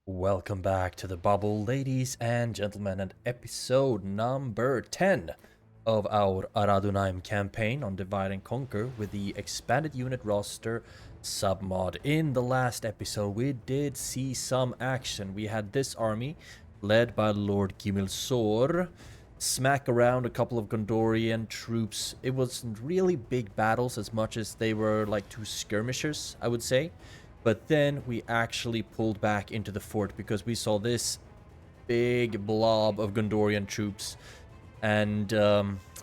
Welcome back to the bubble, ladies and gentlemen, and episode number 10 of our Ar-Âdunâim campaign on Divide and Conquer with the expanded unit roster submod. In the last episode, we did see some action. We had this army, led by Lord Gimilsor, smack around a couple of Gondorian troops. It wasn't really big battles as much as they were like two skirmishers, I would say. But then we actually pulled back into the fort because we saw this big blob of Gondorian troops. And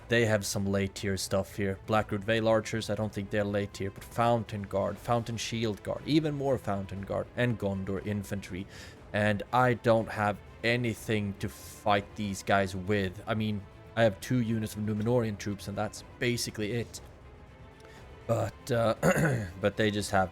they have some late tier stuff here. Blackroot Vale Archers, I don't think they're late tier, but Fountain Guard, Fountain Shield Guard, even more Fountain Guard, and Gondor Infantry. And I don't have anything to fight these guys with. I mean, I have 2 units of Númenórean troops, and that's basically it. But but they just have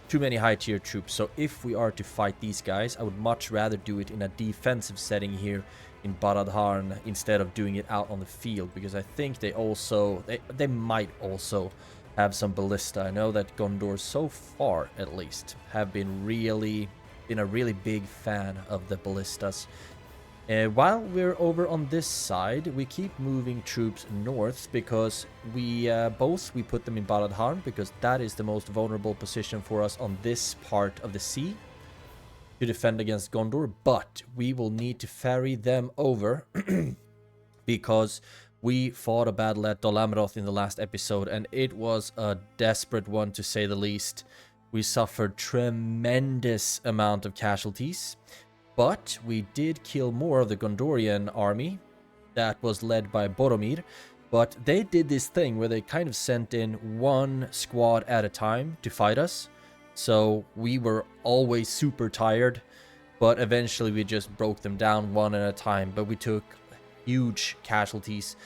too many high tier troops. So if we are to fight these guys, I would much rather do it in a defensive setting here in Barad-dûr instead of doing it out on the field, because I think they might also have some ballista. I know that Gondor so far at least have been a really big fan of the ballistas. While we're over on this side, we keep moving troops north because we put them in Barad-dûr because that is the most vulnerable position for us on this part of the sea to defend against Gondor. But we will need to ferry them over because we fought a battle at Dol Amroth in the last episode, and it was a desperate one to say the least. We suffered tremendous amount of casualties. But we did kill more of the Gondorian army that was led by Boromir. But they did this thing where they kind of sent in one squad at a time to fight us. So we were always super tired. But eventually we just broke them down one at a time. But we took huge casualties.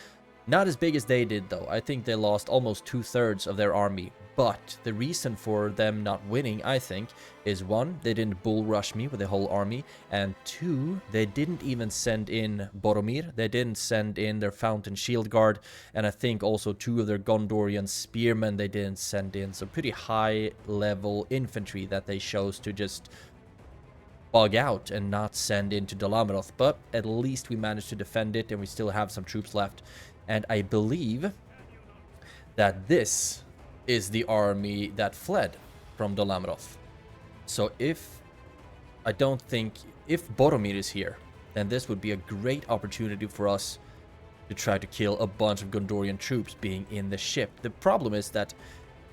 Not as big as they did though. I think they lost almost 2/3 of their army. But the reason for them not winning, I think, is 1, they didn't bull rush me with the whole army, and 2, they didn't even send in Boromir, they didn't send in their Fountain Shield Guard, and I think also 2 of their Gondorian spearmen they didn't send in. So pretty high level infantry that they chose to just bug out and not send into Dol Amroth. But at least we managed to defend it, and we still have some troops left. And I believe that this is the army that fled from Dol Amroth. So if Boromir is here, then this would be a great opportunity for us to try to kill a bunch of Gondorian troops being in the ship. The problem is that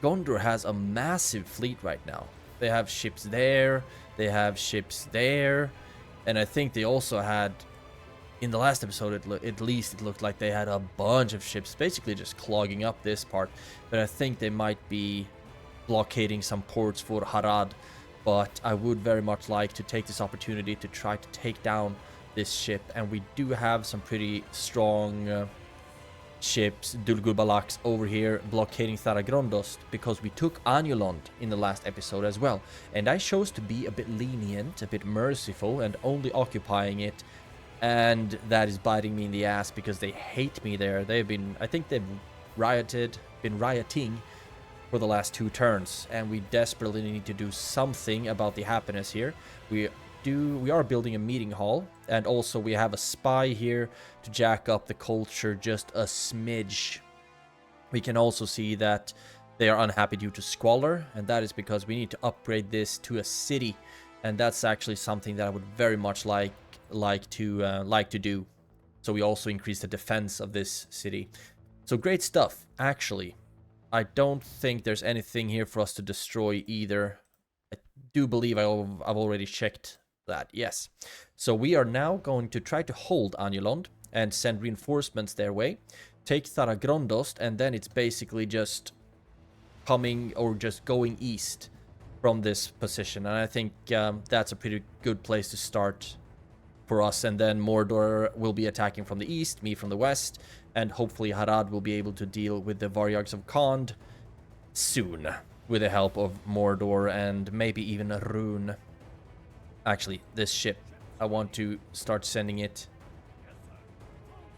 Gondor has a massive fleet right now. They have ships there, they have ships there, and I think they also had, in the last episode, at least it looked like they had a bunch of ships basically just clogging up this part. But I think they might be blockading some ports for Harad. But I would very much like to take this opportunity to try to take down this ship. And we do have some pretty strong ships, Dulgurbalaks, over here blockading Tharagrundost, because we took Anulond in the last episode as well. And I chose to be a bit lenient, a bit merciful, and only occupying it. And that is biting me in the ass because they hate me there. I think they've been rioting for the last 2 turns. And we desperately need to do something about the happiness here. We are building a meeting hall. And also we have a spy here to jack up the culture just a smidge. We can also see that they are unhappy due to squalor. And that is because we need to upgrade this to a city. And that's actually something that I would very much like to do. So we also increase the defense of this city. So great stuff. Actually, I don't think there's anything here for us to destroy either. I do believe I've already checked that. Yes. So we are now going to try to hold Anulond and send reinforcements their way. Take Tharagrundost, and then it's basically just coming or just going east from this position. And I think that's a pretty good place to start for us. And then Mordor will be attacking from the east, me from the west, and hopefully Harad will be able to deal with the Varyags of Khand soon with the help of Mordor and maybe even a rune. Actually, this ship, I want to start sending it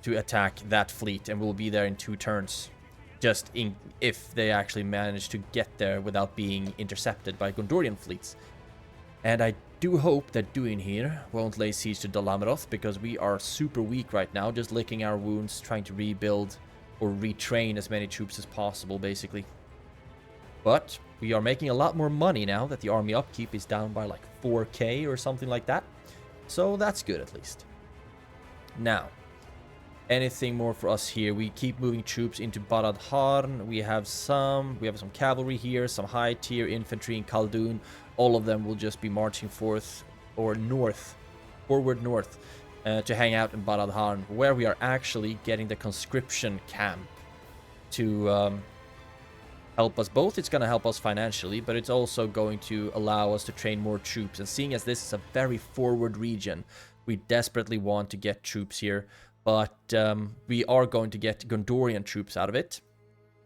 to attack that fleet, and we'll be there in 2 turns. Just if they actually manage to get there without being intercepted by Gondorian fleets. And I do hope that doing here won't lay siege to Dol Amroth, because we are super weak right now, just licking our wounds, trying to rebuild or retrain as many troops as possible, basically. But we are making a lot more money now that the army upkeep is down by like 4k or something like that. So that's good, at least. Now, anything more for us here? We keep moving troops into Barad Harn. We have some cavalry here, some high tier infantry in Khaldun. All of them will just be marching forth or forward north to hang out in Barad Harn, where we are actually getting the conscription camp to help us both. It's going to help us financially, but it's also going to allow us to train more troops. And seeing as this is a very forward region, we desperately want to get troops here, but we are going to get Gondorian troops out of it.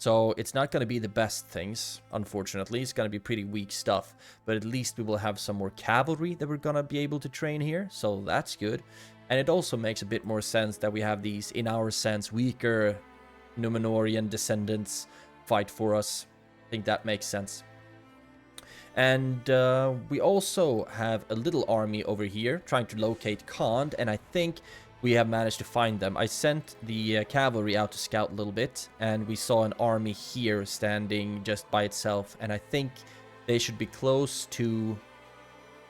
So it's not going to be the best things, unfortunately. It's going to be pretty weak stuff, but at least we will have some more cavalry that we're going to be able to train here, so that's good. And it also makes a bit more sense that we have these, in our sense, weaker Númenórean descendants fight for us. I think that makes sense. And we also have a little army over here trying to locate Khand, and I think we have managed to find them. I sent the cavalry out to scout a little bit, and we saw an army here standing just by itself, and I think they should be close to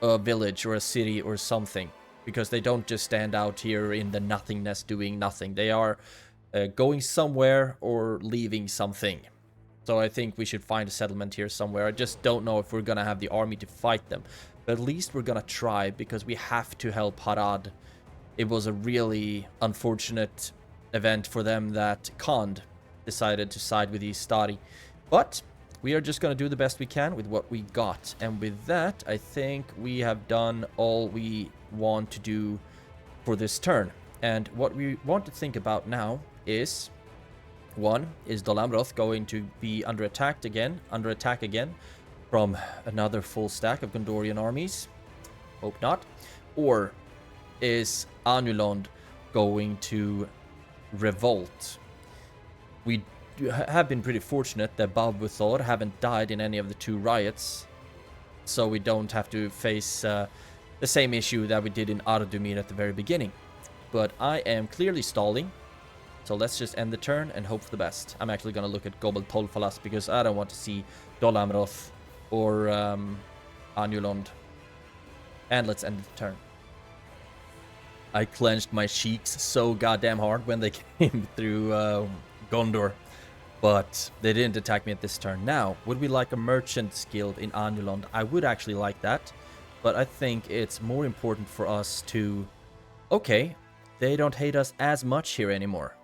a village or a city or something, because they don't just stand out here in the nothingness doing nothing. They are going somewhere or leaving something. So I think we should find a settlement here somewhere. I just don't know if we're gonna have the army to fight them, but at least we're gonna try, because we have to help Harad. It was a really unfortunate event for them that Khand decided to side with Istari. But we are just going to do the best we can with what we got. And with that, I think we have done all we want to do for this turn. And what we want to think about now is, one, is Dol Amroth going to be under attack again from another full stack of Gondorian armies? Hope not. Or is Anulond going to revolt? We have been pretty fortunate that Balbuthor haven't died in any of the two riots, so we don't have to face the same issue that we did in Ar-Âdunâim at the very beginning. But I am clearly stalling, so let's just end the turn and hope for the best. I'm actually going to look at Gobel Tolfalas, because I don't want to see Dol Amroth or Anulond. And let's end the turn. I clenched my cheeks so goddamn hard when they came through Gondor, but they didn't attack me at this turn. Now, would we like a merchant guild in Anulond? I would actually like that, but I think it's more important for us to... Okay, they don't hate us as much here anymore.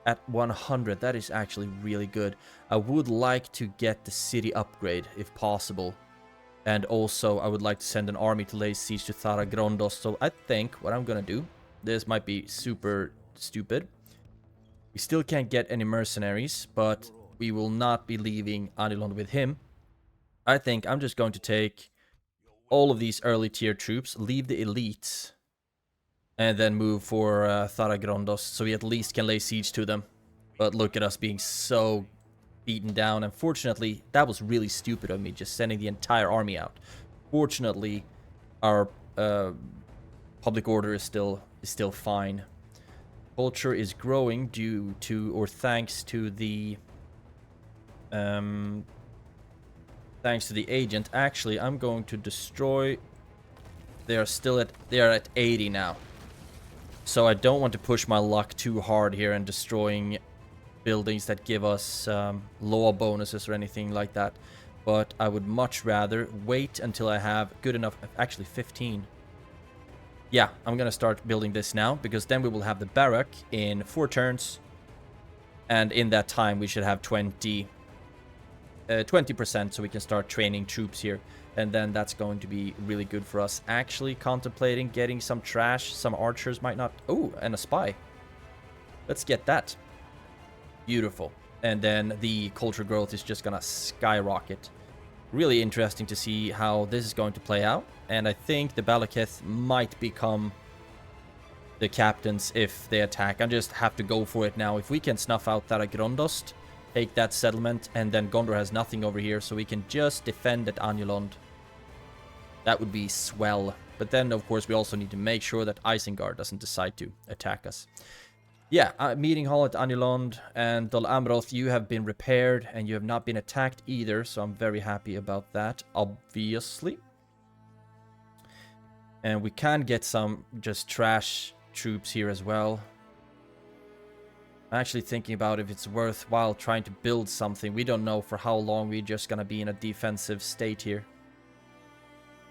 At 100, that is actually really good. I would like to get the city upgrade, if possible. And also, I would like to send an army to lay siege to Thara-Grondos. So I think what I'm gonna do, this might be super stupid. We still can't get any mercenaries, but we will not be leaving Anilond with him. I think I'm just going to take all of these early tier troops, leave the elites, and then move for Thara-Grondos, so we at least can lay siege to them. But look at us being so beaten down. Unfortunately, that was really stupid of me, just sending the entire army out. Fortunately, our public order is still fine. Culture is growing due to, or thanks to the agent. Actually, I'm going to destroy. They are at 80 now. So I don't want to push my luck too hard here and destroying buildings that give us law bonuses or anything like that. But I would much rather wait until I have good enough... Actually, 15. Yeah, I'm going to start building this now, because then we will have the barrack in 4 turns. And in that time, we should have 20% so we can start training troops here. And then that's going to be really good for us. Actually contemplating getting some trash. Some archers might not... Oh, and a spy. Let's get that. Beautiful. And then the culture growth is just gonna skyrocket. Really interesting to see how this is going to play out. And I think the Balaketh might become the captains if they attack. I just have to go for it now. If we can snuff out Thara-Grondos, take that settlement, and then Gondor has nothing over here, so we can just defend at Anulond. That would be swell. But then, of course, we also need to make sure that Isengard doesn't decide to attack us. Yeah, meeting hall at Anilond and Dol Amroth, you have been repaired and you have not been attacked either, so I'm very happy about that, obviously. And we can get some just trash troops here as well. I'm actually thinking about if it's worthwhile trying to build something. We don't know for how long we're just gonna be in a defensive state here.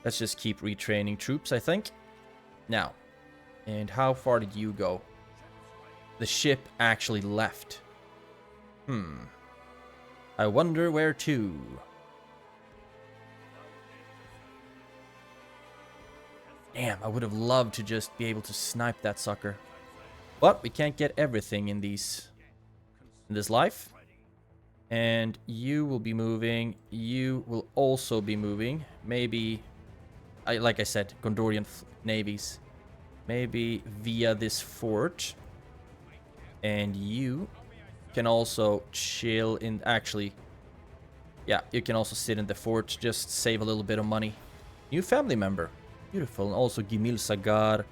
Let's just keep retraining troops, I think. Now, and how far did you go? The ship actually left. I wonder where to. Damn, I would have loved to just be able to snipe that sucker. But we can't get everything in this life. And you will be moving. You will also be moving. Maybe, like I said, Gondorian navies. Maybe via this fort. And you can also chill in... Actually, yeah, you can also sit in the fort. Just save a little bit of money. New family member. Beautiful. And also Gimil Sagar.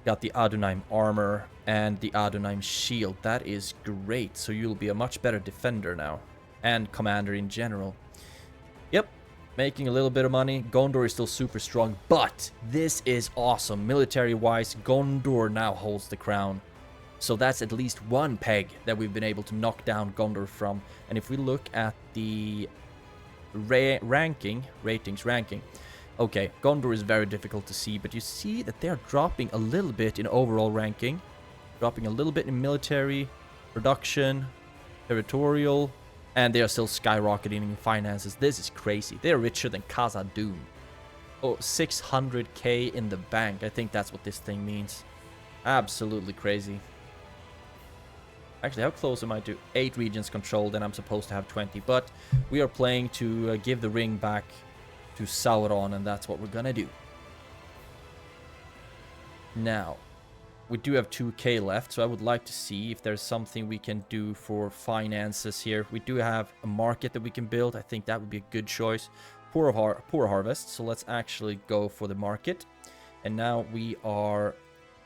Got the Ar-Âdunâim armor and the Ar-Âdunâim shield. That is great. So you'll be a much better defender now. And commander in general. Yep. Making a little bit of money. Gondor is still super strong. But this is awesome. Military-wise, Gondor now holds the crown. So that's at least one peg that we've been able to knock down Gondor from. And if we look at the ranking, okay, Gondor is very difficult to see, but you see that they're dropping a little bit in overall ranking. Dropping a little bit in military, production, territorial, and they are still skyrocketing in finances. This is crazy. They're richer than Khazad-dûm. Oh, 600k in the bank. I think that's what this thing means. Absolutely crazy. Actually, how close am I to 8 regions controlled, and I'm supposed to have 20. But we are playing to give the ring back to Sauron, and that's what we're gonna do. Now, we do have 2k left, so I would like to see if there's something we can do for finances here. We do have a market that we can build. I think that would be a good choice. Poor harvest, so let's actually go for the market. And now we are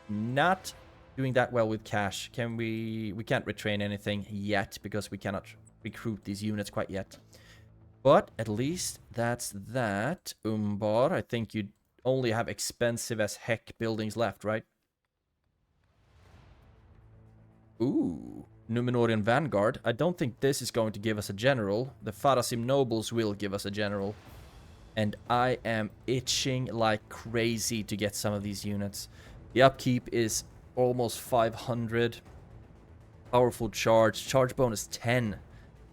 not doing that well with cash. We can't retrain anything yet because we cannot recruit these units quite yet. But at least that's that. Umbar, I think you only have expensive as heck buildings left, right? Ooh, Númenórean vanguard. I don't think this is going to give us a general. The Farasim nobles will give us a general. And I am itching like crazy to get some of these units. The upkeep is almost 500. Powerful charge. Charge bonus 10.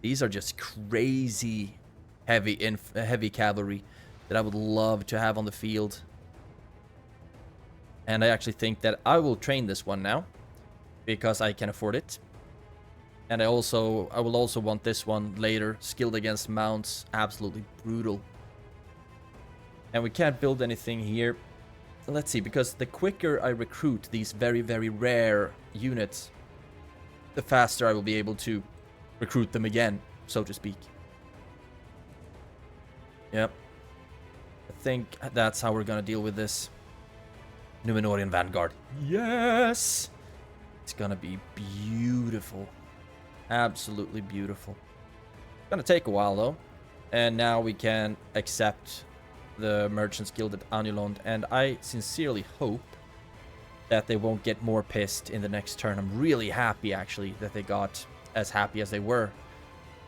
These are just crazy heavy cavalry that I would love to have on the field. And I actually think that I will train this one now because I can afford it. And I will also want this one later. Skilled against mounts. Absolutely brutal. And we can't build anything here. Let's see, because the quicker I recruit these very, very rare units, the faster I will be able to recruit them again, so to speak. Yep. I think that's how we're gonna deal with this. Númenórean vanguard. Yes! It's gonna be beautiful. Absolutely beautiful. It's gonna take a while, though. And now we can accept the Merchants Guild at Anilond, and I sincerely hope that they won't get more pissed in the next turn. I'm really happy, actually, that they got as happy as they were.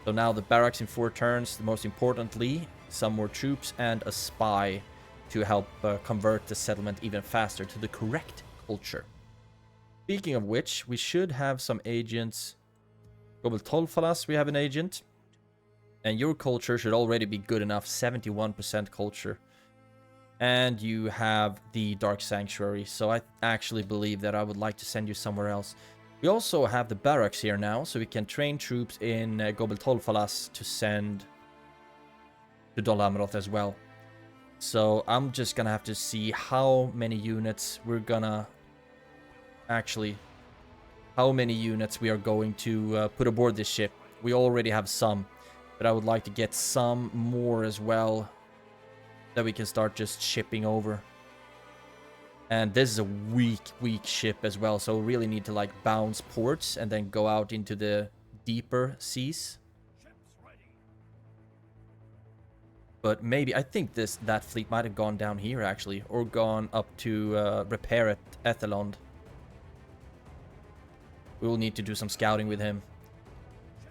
So now the barracks in 4 turns, most importantly, some more troops and a spy to help convert the settlement even faster to the correct culture. Speaking of which, we should have some agents. Gobel Tolfalas, we have an agent. And your culture should already be good enough, 71% culture. And you have the Dark Sanctuary, so I actually believe that I would like to send you somewhere else. We also have the barracks here now, so we can train troops in Gobel Tolfalas to send to Dol Amroth as well. So I'm just gonna have to see how many units we're gonna... Actually, how many units we are going to put aboard this ship. We already have some. But I would like to get some more as well. that we can start just shipping over. And this is a weak ship as well, so we really need to like bounce ports and then go out into the deeper seas. But maybe, I think that fleet might have gone down here actually, or gone up to repair at Ethelond. We will need to do some scouting with him.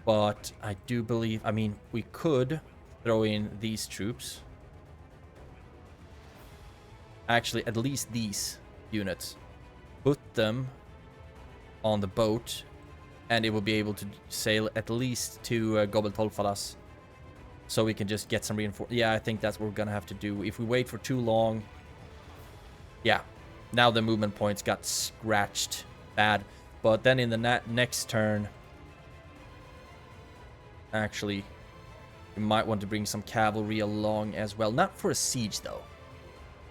But I do believe, I mean, we could throw in these troops. Actually, at least these units. Put them on the boat, and it will be able to sail at least to Gobel Tolfalas. So we can just get some reinforcements. Yeah, I think that's what we're gonna have to do. If we wait for too long... Yeah, now the movement points got scratched bad. But then in the next turn... Actually, we might want to bring some cavalry along as well. Not for a siege, though.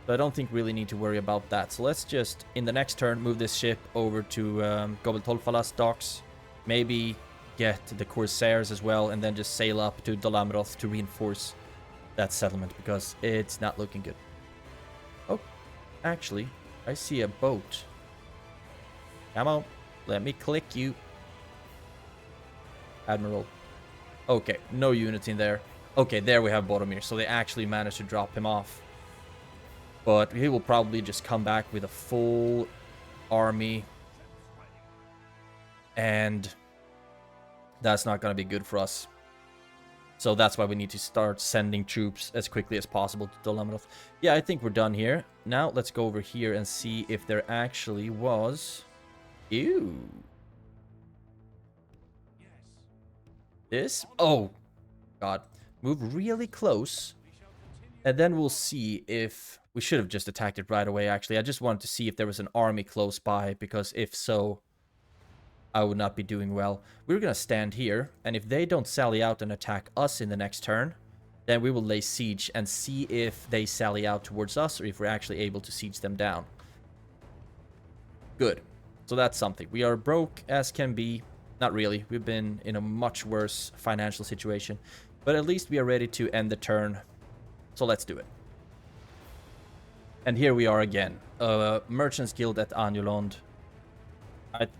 But I don't think we really need to worry about that. So let's just, in the next turn, move this ship over to Gobel Tolfalas docks. Maybe get the corsairs as well, and then just sail up to Dol Amroth to reinforce that settlement, because it's not looking good. Oh, actually, I see a boat. Come on, let me click you. Admiral. Okay, no units in there. Okay, there we have Boromir, so they actually managed to drop him off. But he will probably just come back with a full army. And that's not going to be good for us. So that's why we need to start sending troops as quickly as possible to Dol Amroth. Yeah, I think we're done here. Now let's go over here and see if there actually was... Ew. This? Oh, God. Move really close. And then we'll see if... We should have just attacked it right away, actually. I just wanted to see if there was an army close by, because if so, I would not be doing well. We're going to stand here, and if they don't sally out and attack us in the next turn, then we will lay siege and see if they sally out towards us, or if we're actually able to siege them down. Good. So that's something. We are broke as can be. Not really. We've been in a much worse financial situation. But at least we are ready to end the turn. So let's do it. And here we are again. Merchants Guild at Anulond.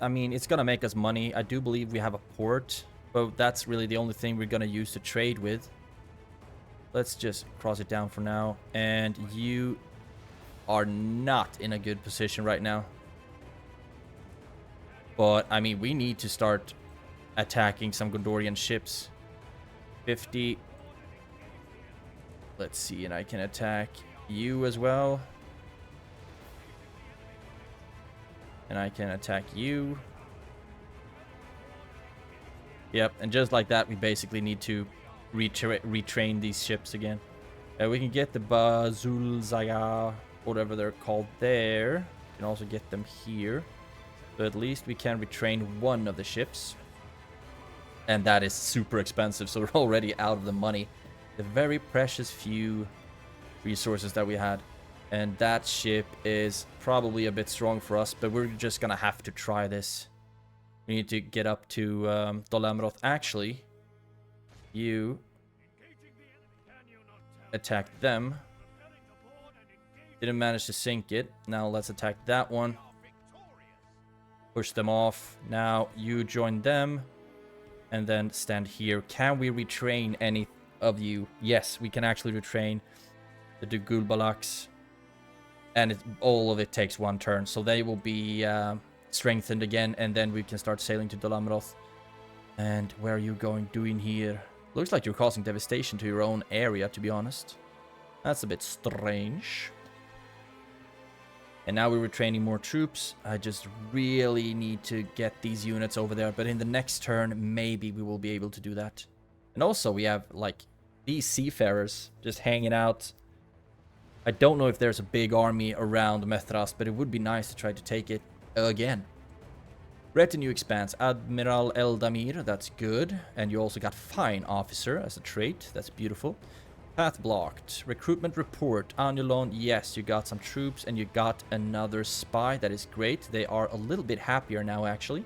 I mean, it's gonna make us money. I do believe we have a port. But that's really the only thing we're gonna use to trade with. Let's just cross it down for now. And you are not in a good position right now. But, I mean, we need to start attacking some Gondorian ships. 50. Let's see, and I can attack you as well. And I can attack you. Yep, and just like that, we basically need to retrain these ships again. We can get the Bazulzaya, whatever they're called there. We can also get them here. So at least we can retrain one of the ships. And that is super expensive, so we're already out of the money. The very precious few resources that we had. And that ship is probably a bit strong for us, but we're just gonna have to try this. We need to get up to Dol Amroth. Actually, you attacked them. Didn't manage to sink it. Now let's attack that one. Push them off. Now you join them. And then stand here. Can we retrain any of you? Yes, we can actually retrain the Dugul Balaks. And all of it takes one turn. So they will be strengthened again. And then we can start sailing to Dol Amroth. And where are you doing here? Looks like you're causing devastation to your own area, to be honest. That's a bit strange. And now we're retraining more troops. I just really need to get these units over there. But in the next turn, maybe we will be able to do that. And also we have, like, these seafarers just hanging out. I don't know if there's a big army around Methras, but it would be nice to try to take it again. Retinue expands. Admiral Eldamir, that's good. And you also got Fine Officer as a trait. That's beautiful. Path blocked. Recruitment report. Anulon, yes, you got some troops and you got another spy. That is great. They are a little bit happier now, actually.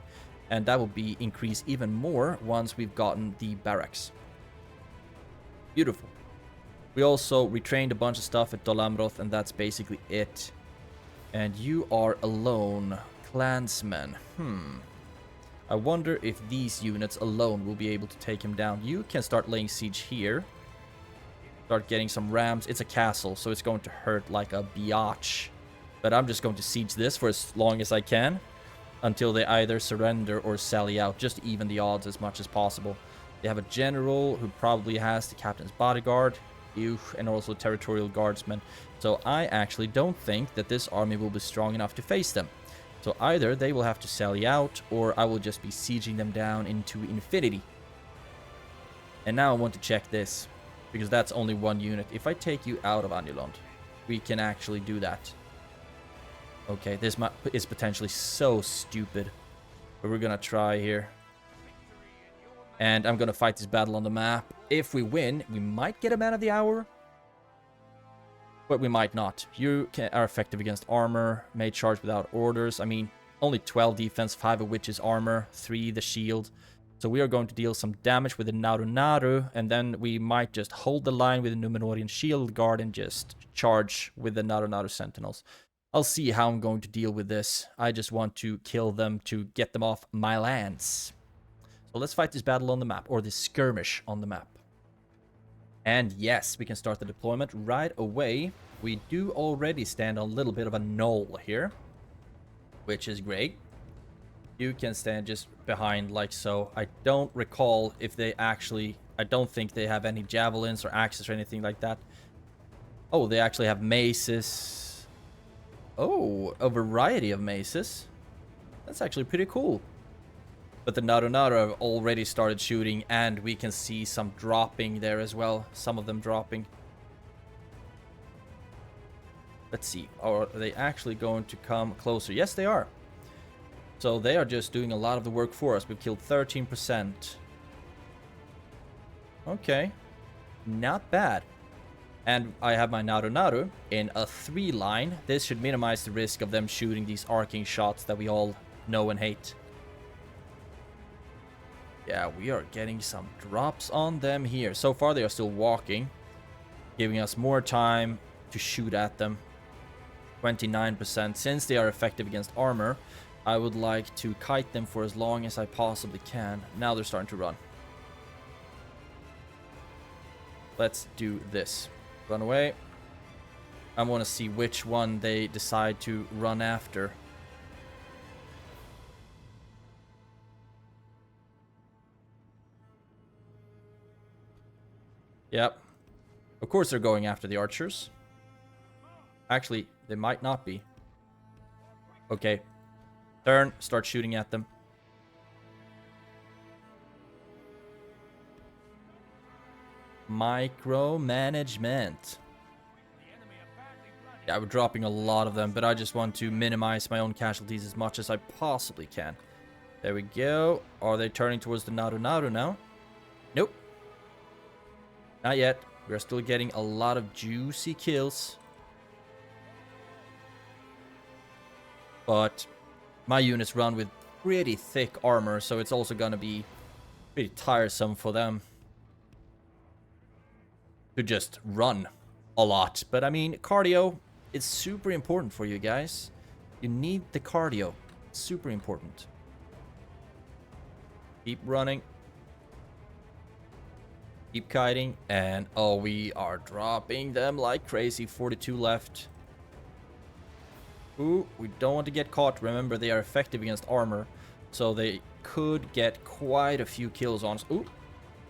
And that will be increased even more once we've gotten the barracks. Beautiful. We also retrained a bunch of stuff at Dol Amroth, and that's basically it. And you are alone, clansman. I wonder if these units alone will be able to take him down. You can start laying siege here. Start getting some rams. It's a castle, so it's going to hurt like a biatch. But I'm just going to siege this for as long as I can, until they either surrender or sally out, just to even the odds as much as possible. They have a general who probably has the captain's bodyguard, and also territorial guardsmen. So I actually don't think that this army will be strong enough to face them. So either they will have to sally out, or I will just be sieging them down into infinity. And now I want to check this, because that's only one unit. If I take you out of Anilond, we can actually do that. Okay, this is potentially so stupid, but we're gonna try here. And I'm gonna fight this battle on the map. If we win, we might get a man of the hour, but we might not. You are effective against armor, may charge without orders. I mean, only 12 defense, 5 of which is armor, 3 the shield. So we are going to deal some damage with the Naru, and then we might just hold the line with the Númenórean shield guard and just charge with the Naru sentinels. I'll see how I'm going to deal with this. I just want to kill them to get them off my lands. So let's fight this battle on the map, or this skirmish on the map. And yes, we can start the deployment right away. We do already stand on a little bit of a knoll here, which is great. You can stand just behind like so. I don't recall if they actually... I don't think they have any javelins or axes or anything like that. Oh, they actually have maces. Oh, a variety of maces. That's actually pretty cool. But the Naru have already started shooting, and we can see some dropping there as well. Some of them dropping. Let's see. Are they actually going to come closer? Yes, they are. So they are just doing a lot of the work for us. We've killed 13%. Okay. Not bad. And I have my Naru in a 3 line. This should minimize the risk of them shooting these arcing shots that we all know and hate. Yeah, we are getting some drops on them here. So far, they are still walking, giving us more time to shoot at them. 29%. Since they are effective against armor, I would like to kite them for as long as I possibly can. Now they're starting to run. Let's do this. Run away. I want to see which one they decide to run after. Yep. Of course they're going after the archers. Actually, they might not be. Okay. Turn. Start shooting at them. Micromanagement. Yeah, we're dropping a lot of them, but I just want to minimize my own casualties as much as I possibly can. There we go. Are they turning towards the Naru now? Nope. Not yet. We're still getting a lot of juicy kills. But my units run with pretty thick armor, so it's also gonna be pretty tiresome for them to just run a lot. But I mean, cardio is super important for you guys. You need the cardio. It's super important. Keep running. Keep kiting. And oh, we are dropping them like crazy. 42 left. Ooh, we don't want to get caught. Remember, they are effective against armor, so they could get quite a few kills on us. Ooh,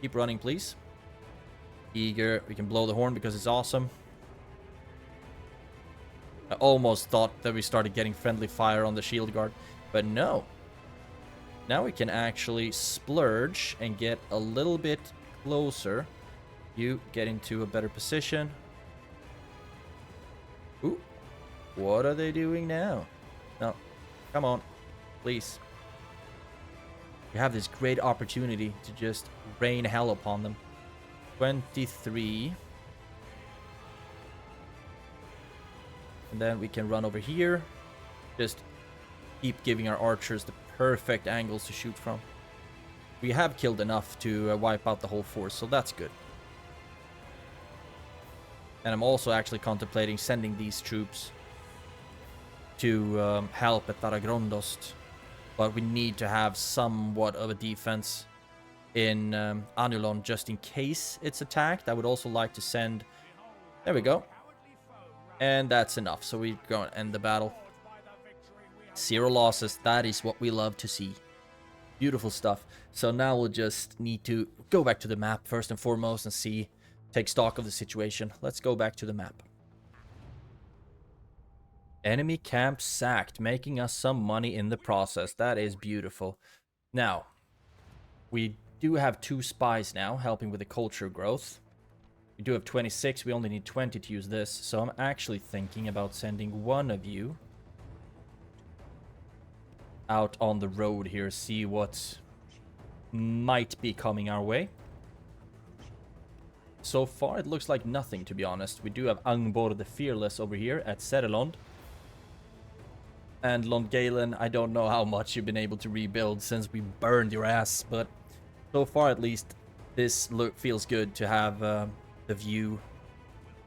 keep running, please. Eager. We can blow the horn because it's awesome. I almost thought that we started getting friendly fire on the shield guard, but no. Now we can actually splurge and get a little bit closer. You get into a better position. Ooh. What are they doing now? No. Come on. Please. You have this great opportunity to just rain hell upon them. 23. And then we can run over here. Just keep giving our archers the perfect angles to shoot from. We have killed enough to wipe out the whole force, so that's good. And I'm also actually contemplating sending these troops to help at Taragrondost. But we need to have somewhat of a defense in Anulon just in case it's attacked. I would also like to send... There we go. And that's enough. So we're going to end the battle. 0 losses. That is what we love to see. Beautiful stuff. So now we'll just need to go back to the map first and foremost and see, take stock of the situation. Let's go back to the map. Enemy camp sacked, making us some money in the process. That is beautiful. Now, we do have 2 spies now, helping with the culture growth. We do have 26, we only need 20 to use this. So I'm actually thinking about sending one of you out on the road here, see what might be coming our way. So far, it looks like nothing, to be honest. We do have Angbor the Fearless over here at Serelond. And Longalen, I don't know how much you've been able to rebuild since we burned your ass, but so far at least, this feels good to have the view.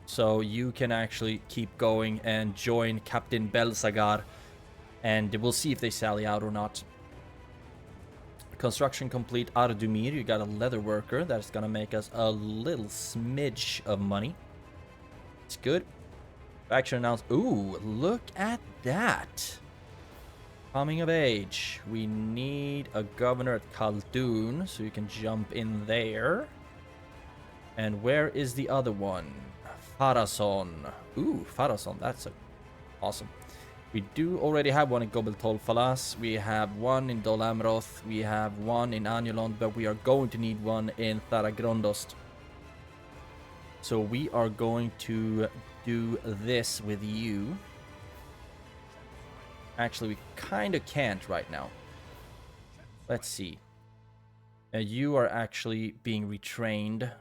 So you can actually keep going and join Captain Belsagar, and we'll see if they sally out or not. Construction complete. Ar-Âdunâim, you got a leather worker that's gonna make us a little smidge of money. It's good. Faction announced. Ooh, look at that. Coming of age. We need a governor at Khaldun, so you can jump in there. And where is the other one? Farason. Ooh, Farason. That's awesome. We do already have one in Gobel Tol Falas. We have one in Dol Amroth. We have one in Anulon, but we are going to need one in Taragrondost. So we are going to do this with you. Actually, we kind of can't right now. Let's see. You are actually being retrained.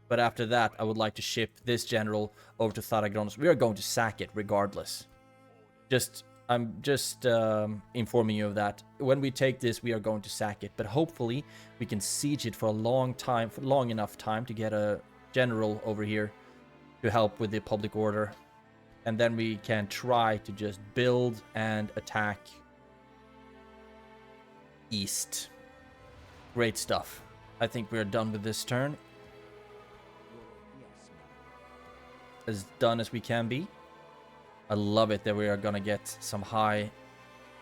But after that, I would like to ship this general over to Taragrondost. We are going to sack it regardless. I'm just informing you of that. When we take this, we are going to sack it. But hopefully, we can siege it for a long time, for long enough time to get a general over here to help with the public order. And then we can try to just build and attack east. Great stuff. I think we're done with this turn. As done as we can be. I love it that we are going to get some high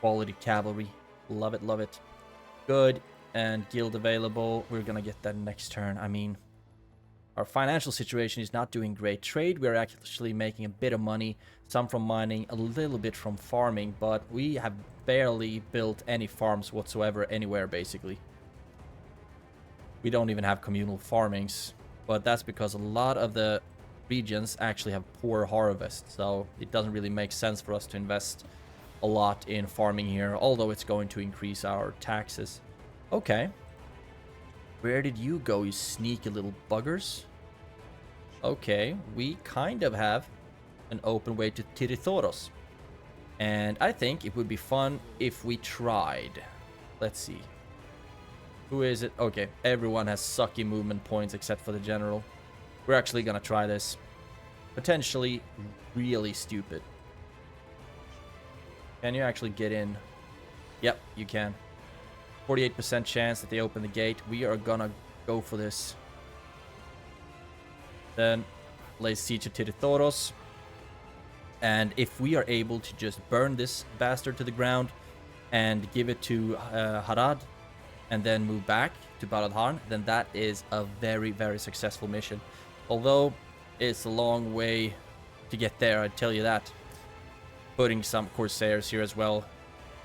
quality cavalry. Love it, love it. Good. And guild available. We're going to get that next turn. I mean, our financial situation is not doing great. Trade, we're actually making a bit of money. Some from mining, a little bit from farming. But we have barely built any farms whatsoever anywhere, basically. We don't even have communal farmings. But that's because a lot of the regions actually have poor harvest, so it doesn't really make sense for us to invest a lot in farming here, although it's going to increase our taxes. Okay. Where did you go, you sneaky little buggers? Okay, we kind of have an open way to Tirithoros. And I think it would be fun if we tried. Let's see. Who is it? Okay, everyone has sucky movement points except for the general. We're actually gonna try this. Potentially really stupid. Can you actually get in? Yep, you can. 48% chance that they open the gate. We are gonna go for this. Then lay siege to Tirithoros. And if we are able to just burn this bastard to the ground and give it to Harad and then move back to Baradharn, then that is a very, very successful mission. Although it's a long way to get there, I tell you that. Putting some corsairs here as well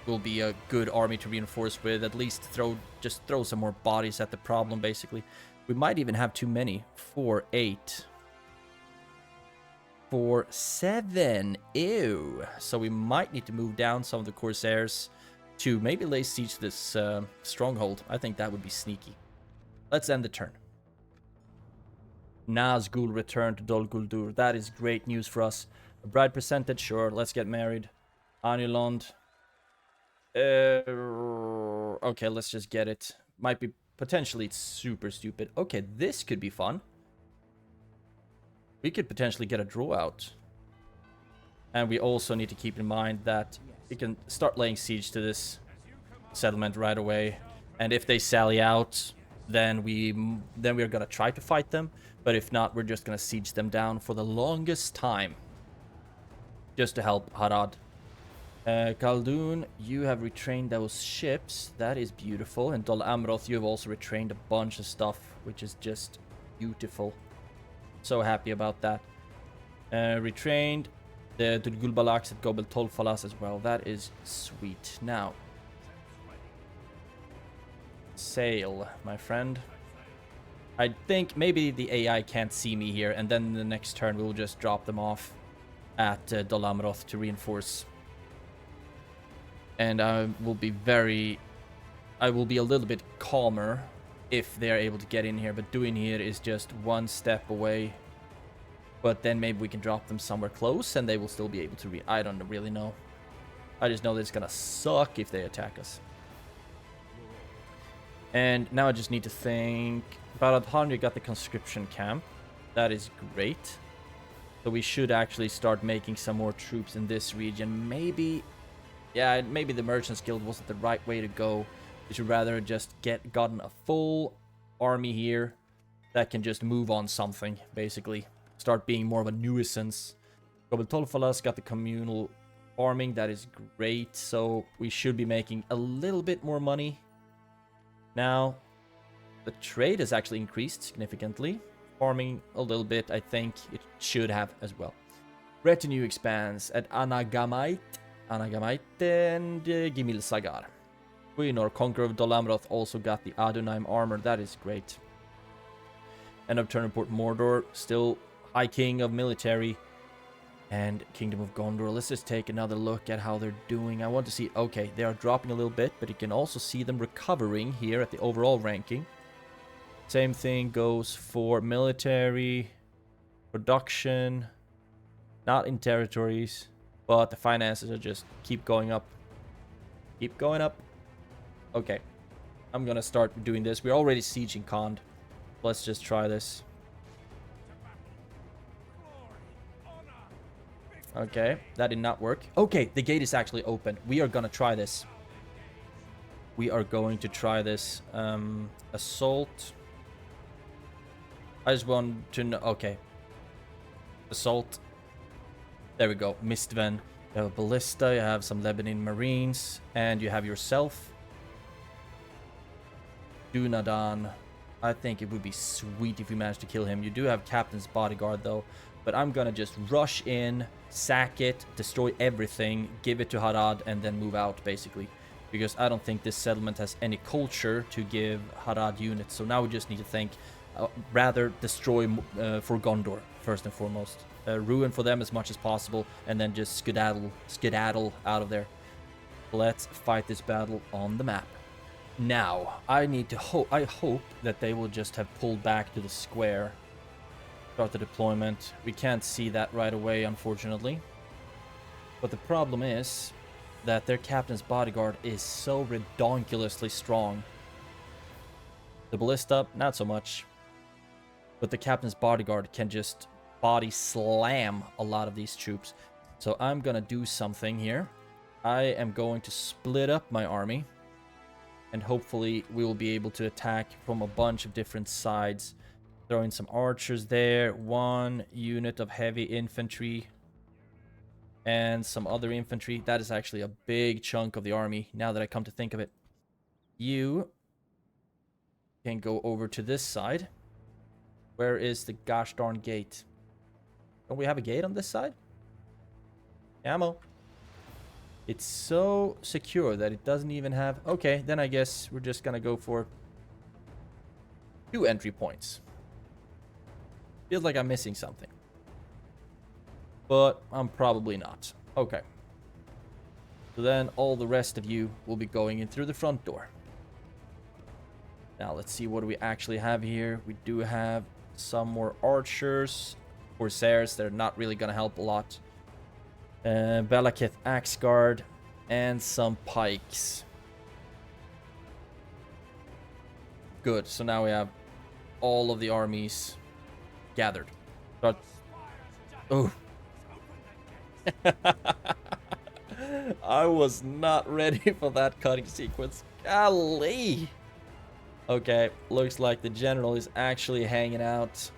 will be a good army to reinforce with. At least just throw some more bodies at the problem, basically. We might even have too many. 4, 8. 4, 7. Ew. So we might need to move down some of the corsairs to maybe lay siege to this stronghold. I think that would be sneaky. Let's end the turn. Nazgul returned to Dol Guldur. That is great news for us. A bride presented, sure. Let's get married. Anulond. Okay, let's just get it. Might be potentially it's super stupid. Okay, this could be fun. we could potentially get a draw out. And we also need to keep in mind that we can start laying siege to this settlement right away. And if they sally out, then we're gonna try to fight them. But if not, we're just gonna siege them down for the longest time, just to help Harad. Khaldun, you have retrained those ships. That is beautiful. And Dol Amroth, you have also retrained a bunch of stuff, which is just beautiful. So happy about that. Retrained the Gulbalax at Gobel Tolfalas as well. That is sweet. Now, sail, my friend. I think maybe the AI can't see me here, and then the next turn we'll just drop them off at Dol Amroth to reinforce. And I will be a little bit calmer if they're able to get in here. But doing here is just one step away. But then maybe we can drop them somewhere close and they will still be able to I don't really know. I just know that it's gonna suck if they attack us. And now I just need to think. Baradhan, got the conscription camp. That is great. So we should actually start making some more troops in this region. Maybe the Merchants Guild wasn't the right way to go. We should rather just gotten a full army here that can just move on something, basically. Start being more of a nuisance. Gobel Tolfalas got the communal farming. That is great. So we should be making a little bit more money. Now, the trade has actually increased significantly. Farming a little bit, I think it should have as well. Retinue expands at Anagamite and Gimil Sagar. Númenor, conqueror of Dol Amroth, also got the Ar-Âdunâim armor. That is great. End of turn report Mordor, still High King of military. And Kingdom of Gondor. Let's just take another look at how they're doing. I want to see, okay, they are dropping a little bit, but you can also see them recovering here at the overall ranking. Same thing goes for military, production, not in territories, but the finances are just keep going up. Keep going up. Okay, I'm gonna start doing this. We're already sieging Khand. Let's just try this. Okay, that did not work. Okay, the gate is actually open. We are gonna try this. We are going to try this. Assault. I just want to know. Okay. Assault. There we go. Mistven. You have a ballista. You have some Lebanon Marines. And you have yourself. Dunadan. I think it would be sweet if we managed to kill him. You do have Captain's Bodyguard, though. But I'm gonna just rush in, sack it, destroy everything, give it to Harad, and then move out, basically. Because I don't think this settlement has any culture to give Harad units. So now we just need to think, rather destroy for Gondor, first and foremost. Ruin for them as much as possible, and then just skedaddle out of there. Let's fight this battle on the map. Now, I hope that they will just have pulled back to the square. Start the deployment. We can't see that right away, unfortunately. But the problem is that their Captain's Bodyguard is so redonkulously strong. The ballista, not so much. But the Captain's Bodyguard can just body slam a lot of these troops. So I'm gonna do something here. I am going to split up my army. And hopefully we will be able to attack from a bunch of different sides. Throw in some archers there. One unit of heavy infantry. And some other infantry. That is actually a big chunk of the army, now that I come to think of it. You can go over to this side. Where is the gosh darn gate? Don't we have a gate on this side? Ammo. It's so secure that it doesn't even have... Okay, then I guess we're just gonna go for 2 entry points. Feels like I'm missing something. But I'm probably not. Okay. So then all the rest of you will be going in through the front door. Now let's see what do we actually have here. We do have some more archers. Corsairs, they're not really gonna help a lot. Balaketh Axe Guard, and some pikes. Good, so now we have all of the armies gathered. Start Oh. I was not ready for that cutting sequence. Golly. Okay, looks like the general is actually hanging out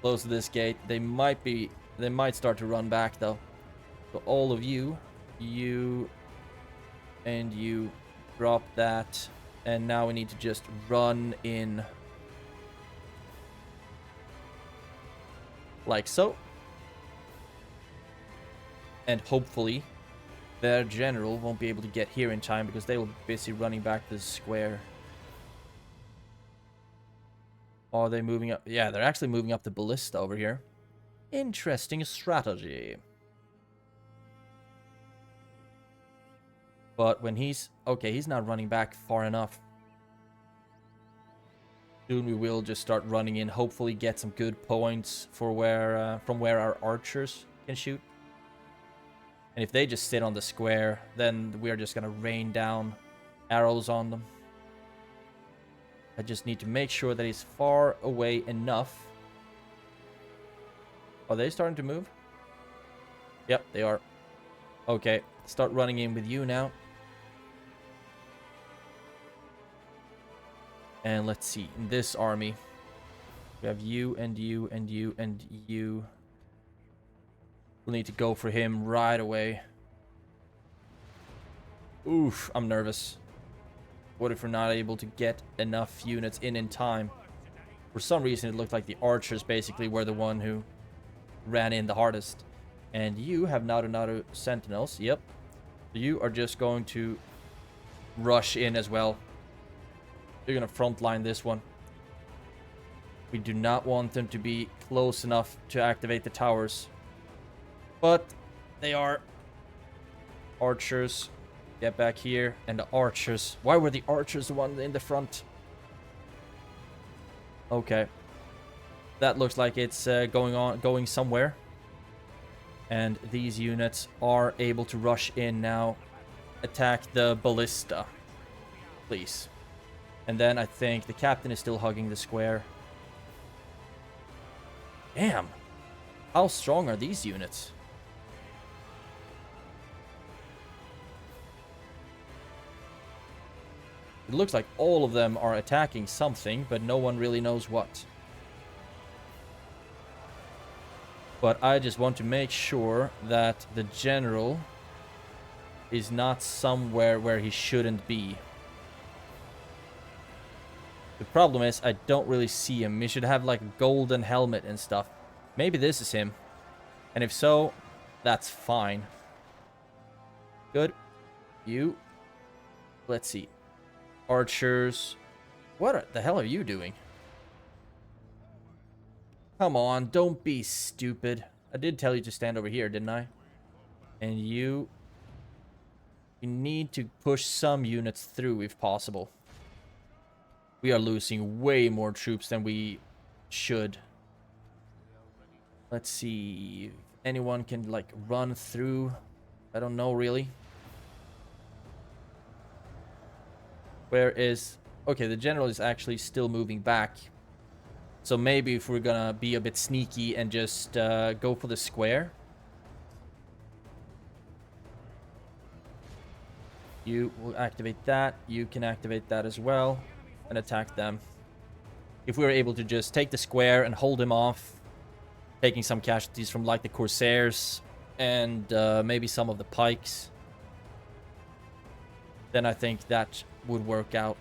close to this gate. They might start to run back though. So all of you and you drop that, and now we need to just run in like so. And hopefully their general won't be able to get here in time because they will be busy running back to the square. Are they moving up? Yeah, they're actually moving up the ballista over here. Interesting strategy. But when he's... Okay, he's not running back far enough. Soon we will just start running in. Hopefully get some good points for where from where our archers can shoot. And if they just sit on the square, then we're just gonna rain down arrows on them. I just need to make sure that he's far away enough. Are they starting to move? Yep, they are. Okay, start running in with you now. And let's see, in this army, we have you and you and you and you. We'll need to go for him right away. Oof, I'm nervous. What if we're not able to get enough units in time? For some reason, it looked like the archers basically were the one who ran in the hardest. And you have now another sentinels. Yep. You are just going to rush in as well. You're going to frontline this one. We do not want them to be close enough to activate the towers. But they are. Archers, get back here. And the archers. Why were the archers the one in the front? Okay. That looks like it's going somewhere. And these units are able to rush in now. Attack the ballista. Please. And then I think the captain is still hugging the square. Damn. How strong are these units? It looks like all of them are attacking something, but no one really knows what. But I just want to make sure that the general is not somewhere where he shouldn't be. The problem is I don't really see him. He should have like a golden helmet and stuff. Maybe this is him. And if so, that's fine. Good. You. Let's see. Archers. What the hell are you doing? Come on, don't be stupid. I did tell you to stand over here, didn't I? And you need to push some units through if possible. We are losing way more troops than we should. Let's see if anyone can like run through. I don't know really. Where is... Okay, the general is actually still moving back. So maybe if we're gonna be a bit sneaky and just go for the square. You will activate that. You can activate that as well. And attack them. If we were able to just take the square and hold him off. Taking some casualties from like the corsairs. And maybe some of the pikes. Then I think that would work out.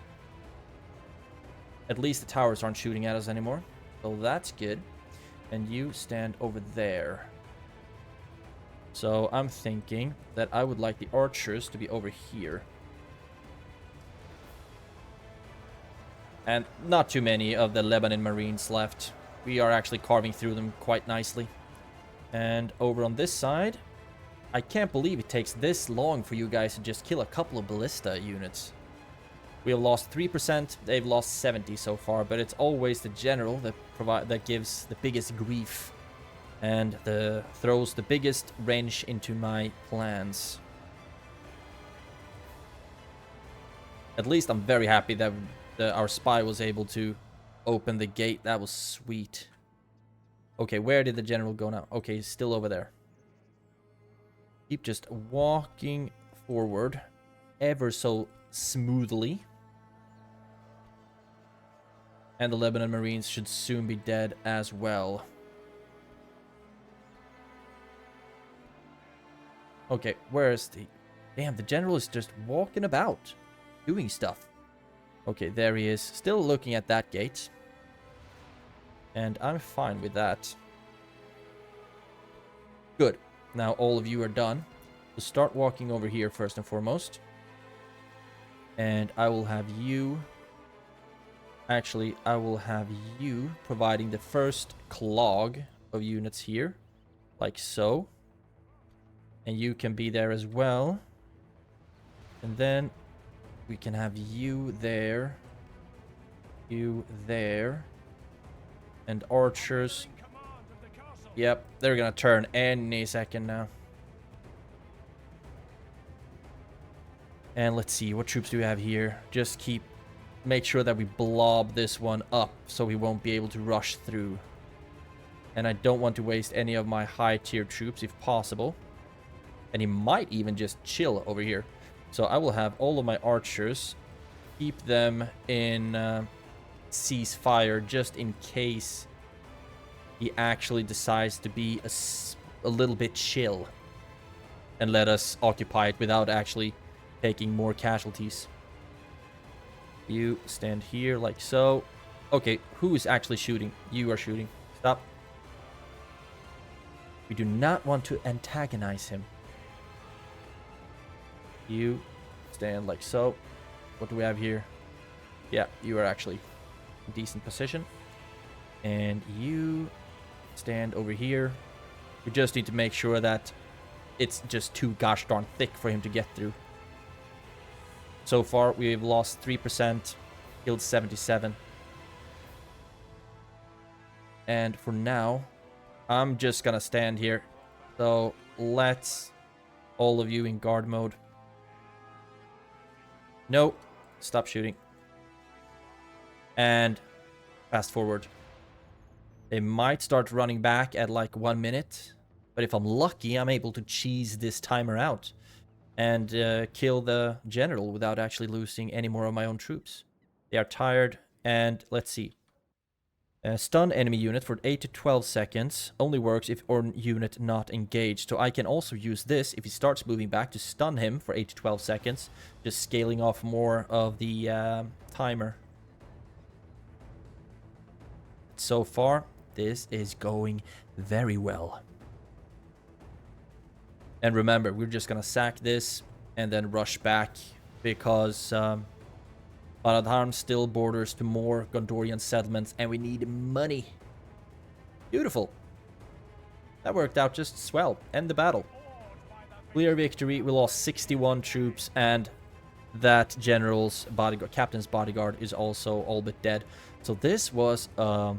At least the towers aren't shooting at us anymore. So that's good. And you stand over there. So I'm thinking that I would like the archers to be over here. And not too many of the Lebanon Marines left. We are actually carving through them quite nicely. And over on this side, I can't believe it takes this long for you guys to just kill a couple of ballista units. We have lost 3%, they've lost 70 so far, but it's always the general that gives the biggest grief and throws the biggest wrench into my plans. At least I'm very happy that our spy was able to open the gate. That was sweet. Okay, where did the general go now? Okay, he's still over there. Keep just walking forward ever so smoothly. And the Lebanon Marines should soon be dead as well. Okay, where's the... Damn, the general is just walking about. Doing stuff. Okay, there he is. Still looking at that gate. And I'm fine with that. Good. Now all of you are done. So start walking over here first and foremost. And I will have you... Actually, I will have you providing the first clog of units here. Like so. And you can be there as well. And then we can have you there. You there. And archers. Yep, they're gonna turn any second now. And let's see, what troops do we have here? Just make sure that we blob this one up so we won't be able to rush through. And I don't want to waste any of my high tier troops if possible. And he might even just chill over here. So I will have all of my archers, keep them in ceasefire just in case he actually decides to be a little bit chill. And let us occupy it without actually taking more casualties. You stand here like so. Okay, who is actually shooting? You are shooting. Stop. We do not want to antagonize him. You stand like so. What do we have here? Yeah, you are actually in decent position. And you stand over here. We just need to make sure that it's just too gosh darn thick for him to get through. So far, we've lost 3%, killed 77. And for now, I'm just gonna stand here. So let's all of you in guard mode. No, stop shooting. And fast forward. They might start running back at like 1 minute. But if I'm lucky, I'm able to cheese this timer out. And kill the general without actually losing any more of my own troops. They are tired, and let's see. Stun enemy unit for 8 to 12 seconds. Only works if unit not engaged. So I can also use this if he starts moving back to stun him for 8 to 12 seconds. Just scaling off more of the timer. So far, this is going very well. And remember, we're just gonna sack this and then rush back because Ar-Âdunâim still borders to more Gondorian settlements and we need money. Beautiful. That worked out just swell. End the battle. Clear victory. We lost 61 troops and that general's bodyguard, captain's bodyguard is also all but dead. So this was a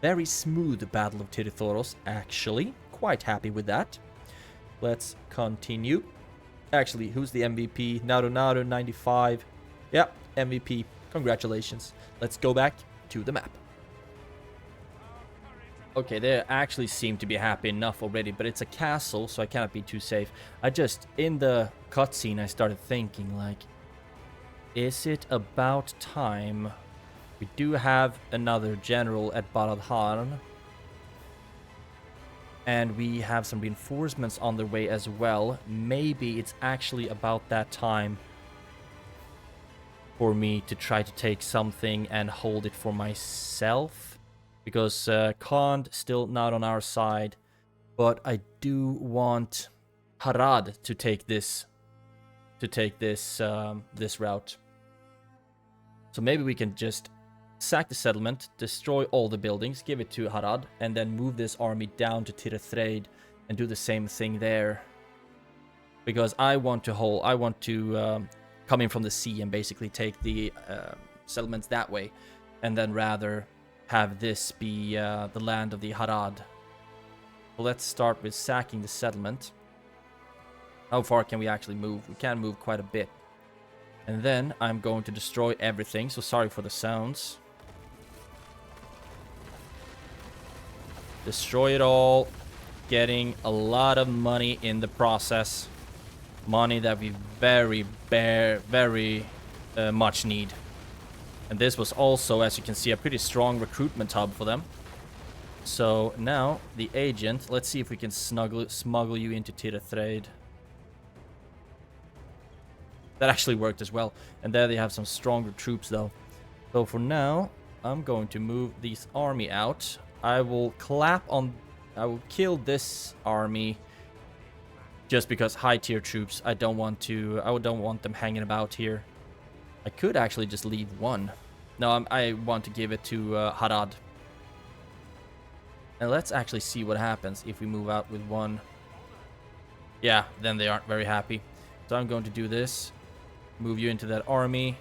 very smooth Battle of Tirithoros, actually. Quite happy with that. Let's continue. Actually, who's the MVP? Naru 95. Yep, MVP. Congratulations. Let's go back to the map. Okay, they actually seem to be happy enough already, but it's a castle, so I cannot be too safe. In the cutscene, I started thinking, like, is it about time? We do have another general at Ar-Âdunâim. And we have some reinforcements on their way as well. Maybe it's actually about that time for me to try to take something and hold it for myself. Because Khan still not on our side. But I do want Harad to take this this route. So maybe we can just sack the settlement, destroy all the buildings, give it to Harad, and then move this army down to Tirithraid and do the same thing there. Because I want to come in from the sea and basically take the settlements that way, and then rather have this be the land of the Harad. So let's start with sacking the settlement. How far can we actually move? We can move quite a bit. And then I'm going to destroy everything, so sorry for the sounds. Destroy it all. Getting a lot of money in the process. Money that we very much need. And this was also, as you can see, a pretty strong recruitment hub for them. So now the agent, let's see if we can smuggle you into Tirithraid. That actually worked as well. And there they have some stronger troops though. So for now, I'm going to move this army out. I will kill this army just because high tier troops, I don't want them hanging about here. I could actually just leave one. No, I want to give it to Harad. And let's actually see what happens if we move out with one. Yeah, then they aren't very happy. So I'm going to do this. Move you into that army.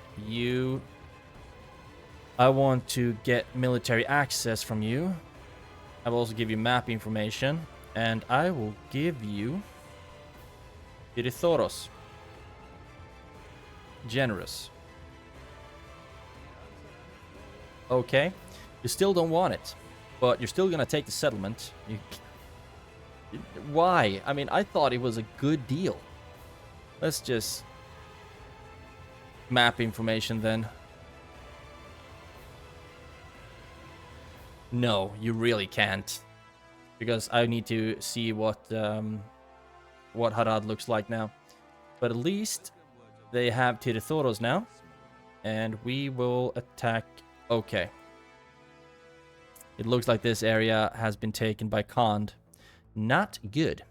I want to get military access from you. I will also give you map information. And I will give you Irithoros. Generous. Okay. You still don't want it. But you're still gonna take the settlement. Why? I mean, I thought it was a good deal. Let's just... map information then. No, you really can't. Because I need to see what Harad looks like now. But at least they have Tirithoros now. And we will attack... Okay. It looks like this area has been taken by Khand. Not good.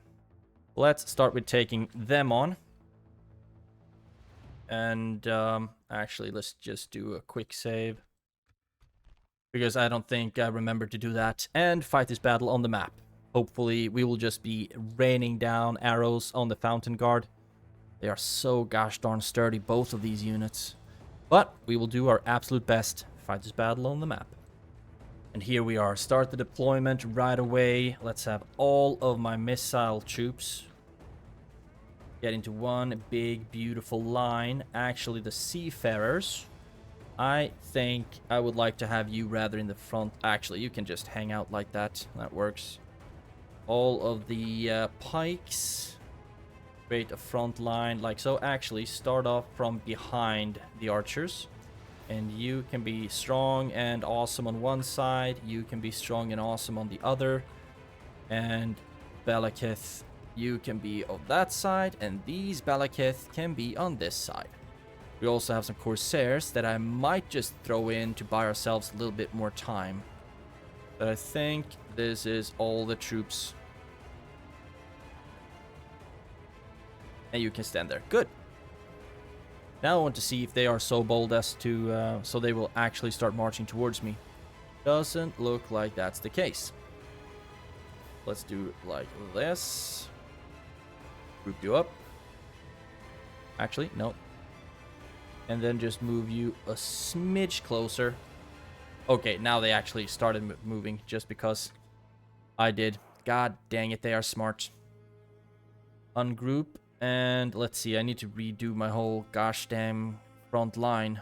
Let's start with taking them on. And actually, let's just do a quick save. Because I don't think I remember to do that. And fight this battle on the map. Hopefully, we will just be raining down arrows on the Fountain Guard. They are so gosh darn sturdy, both of these units. But we will do our absolute best. Fight this battle on the map. And here we are. Start the deployment right away. Let's have all of my missile troops get into one big, beautiful line. Actually, the seafarers. I think I would like to have you rather in the front. Actually, you can just hang out like that. That works. All of the pikes. Create a front line like so. Actually, start off from behind the archers. And you can be strong and awesome on one side. You can be strong and awesome on the other. And Balakith, you can be on that side. And these Balakith can be on this side. We also have some Corsairs that I might just throw in to buy ourselves a little bit more time. But I think this is all the troops. And you can stand there. Good. Now I want to see if they are so bold as to... so they will actually start marching towards me. Doesn't look like that's the case. Let's do it like this. Group you up. Actually, no. And then just move you a smidge closer. Okay, now they actually started moving just because I did. God dang it, they are smart. Ungroup. And let's see, I need to redo my whole gosh damn front line.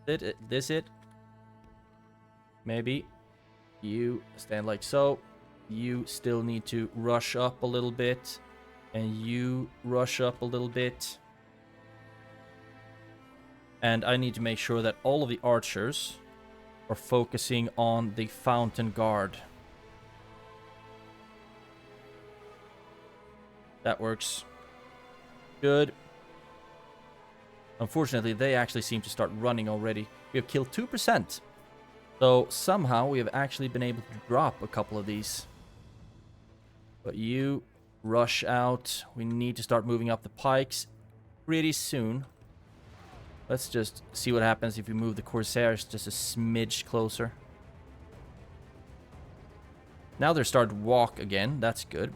This it? Maybe. You stand like so. You still need to rush up a little bit. And you rush up a little bit. And I need to make sure that all of the archers are focusing on the Fountain Guard. That works. Good. Unfortunately, they actually seem to start running already. We have killed 2%. So somehow we have actually been able to drop a couple of these. But you rush out. We need to start moving up the pikes pretty soon. Let's just see what happens if we move the Corsairs just a smidge closer. Now they're starting to walk again. That's good.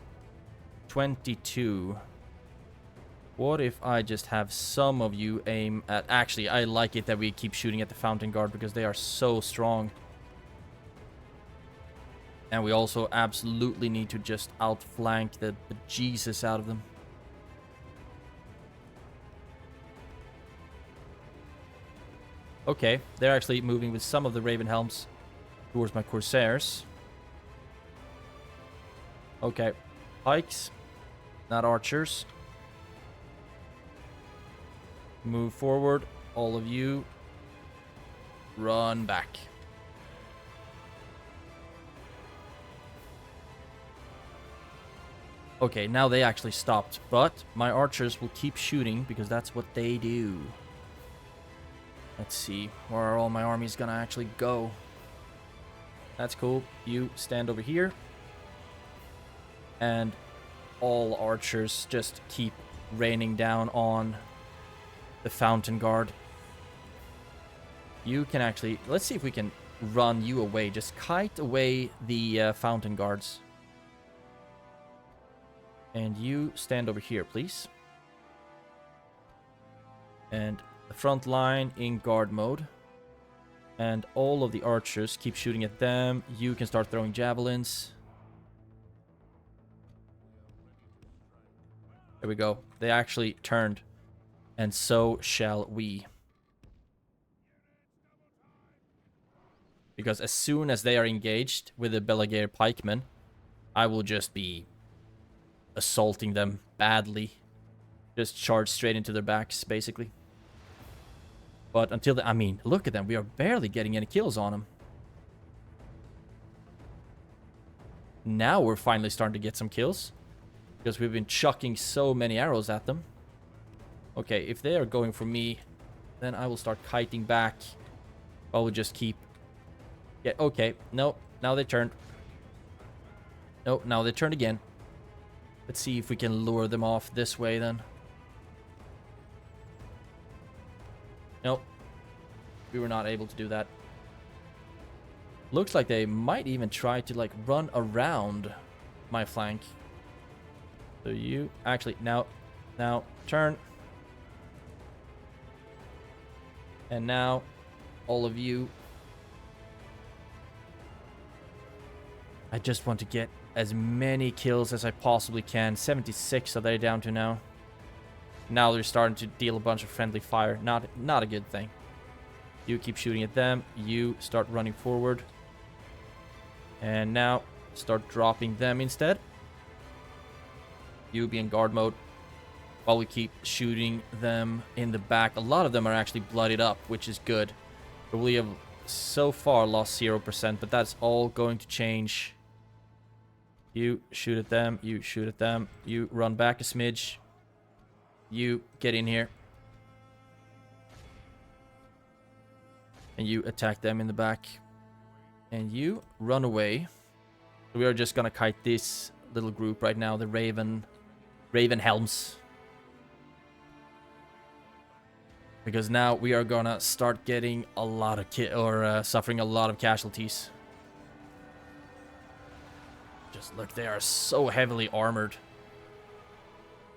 22. What if I just have some of you aim at... Actually, I like it that we keep shooting at the Fountain Guard because they are so strong. And we also absolutely need to just outflank the Jesus out of them. Okay, they're actually moving with some of the Raven Helms towards my Corsairs. Okay. Pikes. Not archers. Move forward. All of you. Run back. Okay, now they actually stopped, but my archers will keep shooting because that's what they do. Let's see, where are all my armies gonna actually go? That's cool. You stand over here. And all archers just keep raining down on the fountain guard. You can actually, let's see if we can run you away. Just kite away the fountain guards. And you stand over here, please. And the front line in guard mode. And all of the archers keep shooting at them. You can start throwing javelins. There we go. They actually turned. And so shall we. Because as soon as they are engaged with the Belagair pikemen, I will just be assaulting them badly. Just charge straight into their backs, basically. But until I mean, look at them. We are barely getting any kills on them. Now we're finally starting to get some kills. Because we've been chucking so many arrows at them. Okay, if they are going for me, then I will start kiting back. I will just keep... Yeah, okay. No, now they turned. No, now they turned again. Let's see if we can lure them off this way then. Nope. We were not able to do that. Looks like they might even try to like run around my flank. So you actually now turn. And now all of you. I just want to get as many kills as I possibly can. 76 are they down to now. Now they're starting to deal a bunch of friendly fire. Not a good thing. You keep shooting at them. You start running forward. And now start dropping them instead. You be in guard mode while we keep shooting them in the back. A lot of them are actually bloodied up, which is good. But we have so far lost 0%, but that's all going to change. You shoot at them. You shoot at them. You run back a smidge. You get in here. And you attack them in the back. And you run away. We are just gonna kite this little group right now, the Raven Helms. Because now we are gonna start getting a lot of suffering a lot of casualties. Just look, they are so heavily armored.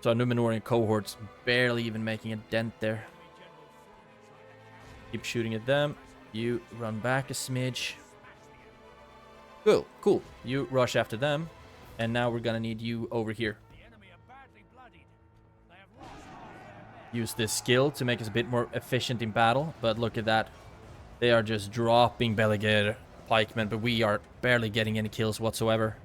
So our Númenórean cohort's barely even making a dent there. Keep shooting at them. You run back a smidge. Cool, cool. You rush after them. And now we're gonna need you over here. Use this skill to make us a bit more efficient in battle. But look at that. They are just dropping Belagair pikemen, but we are barely getting any kills whatsoever.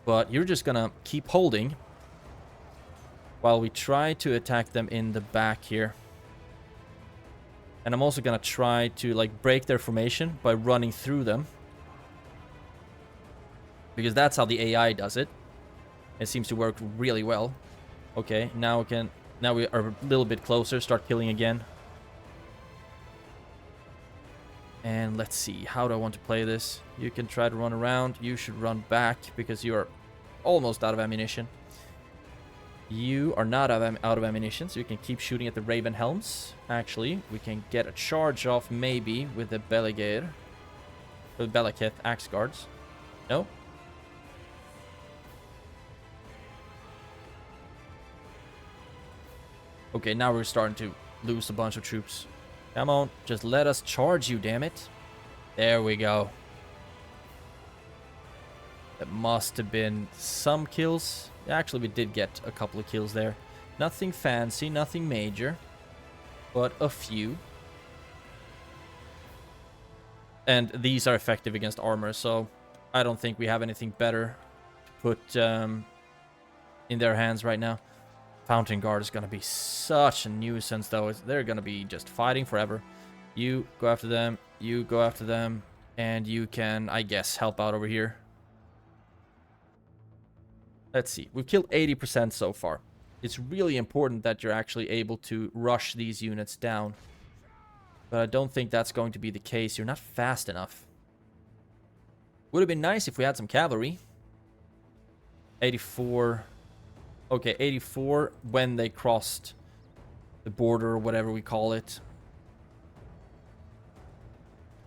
But you're just gonna keep holding while we try to attack them in the back here. And I'm also gonna try to like break their formation by running through them. Because that's how the AI does it. It seems to work really well. Okay, now we are a little bit closer, start killing again. And let's see, how do I want to play this? You can try to run around. You should run back because you are almost out of ammunition. You are not out of ammunition, so you can keep shooting at the Raven Helms. Actually, we can get a charge off maybe with the Belagair. With Belaketh Axe Guards. No? Okay, now we're starting to lose a bunch of troops. Come on, just let us charge you, damn it. There we go. That must have been some kills. Actually, we did get a couple of kills there. Nothing fancy, nothing major. But a few. And these are effective against armor, so I don't think we have anything better to put in their hands right now. Fountain Guard is going to be such a nuisance, though. They're going to be just fighting forever. You go after them, you go after them, and you can, I guess, help out over here. Let's see. We've killed 80% so far. It's really important that you're actually able to rush these units down. But I don't think that's going to be the case. You're not fast enough. Would have been nice if we had some cavalry. 84. Okay, 84 when they crossed the border or whatever we call it.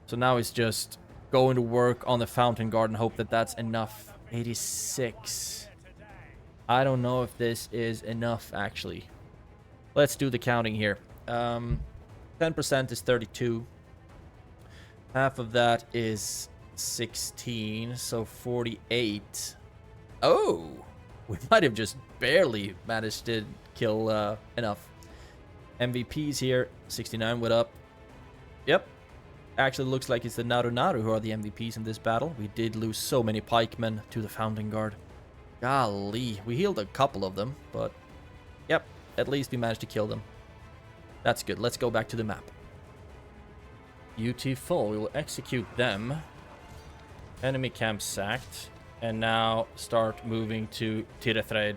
So now it's just going to work on the Fountain Guard and hope that that's enough. 86. I don't know if this is enough, actually. Let's do the counting here. 10% is 32. Half of that is 16, so 48. Oh! We might have just barely managed to kill enough. MVPs here. 69, what up? Yep. Actually looks like it's the Naru who are the MVPs in this battle. We did lose so many pikemen to the Fountain Guard. Golly. We healed a couple of them, but... Yep, at least we managed to kill them. That's good. Let's go back to the map. Beautiful. We will execute them. Enemy camp sacked. And now start moving to Tirethraid.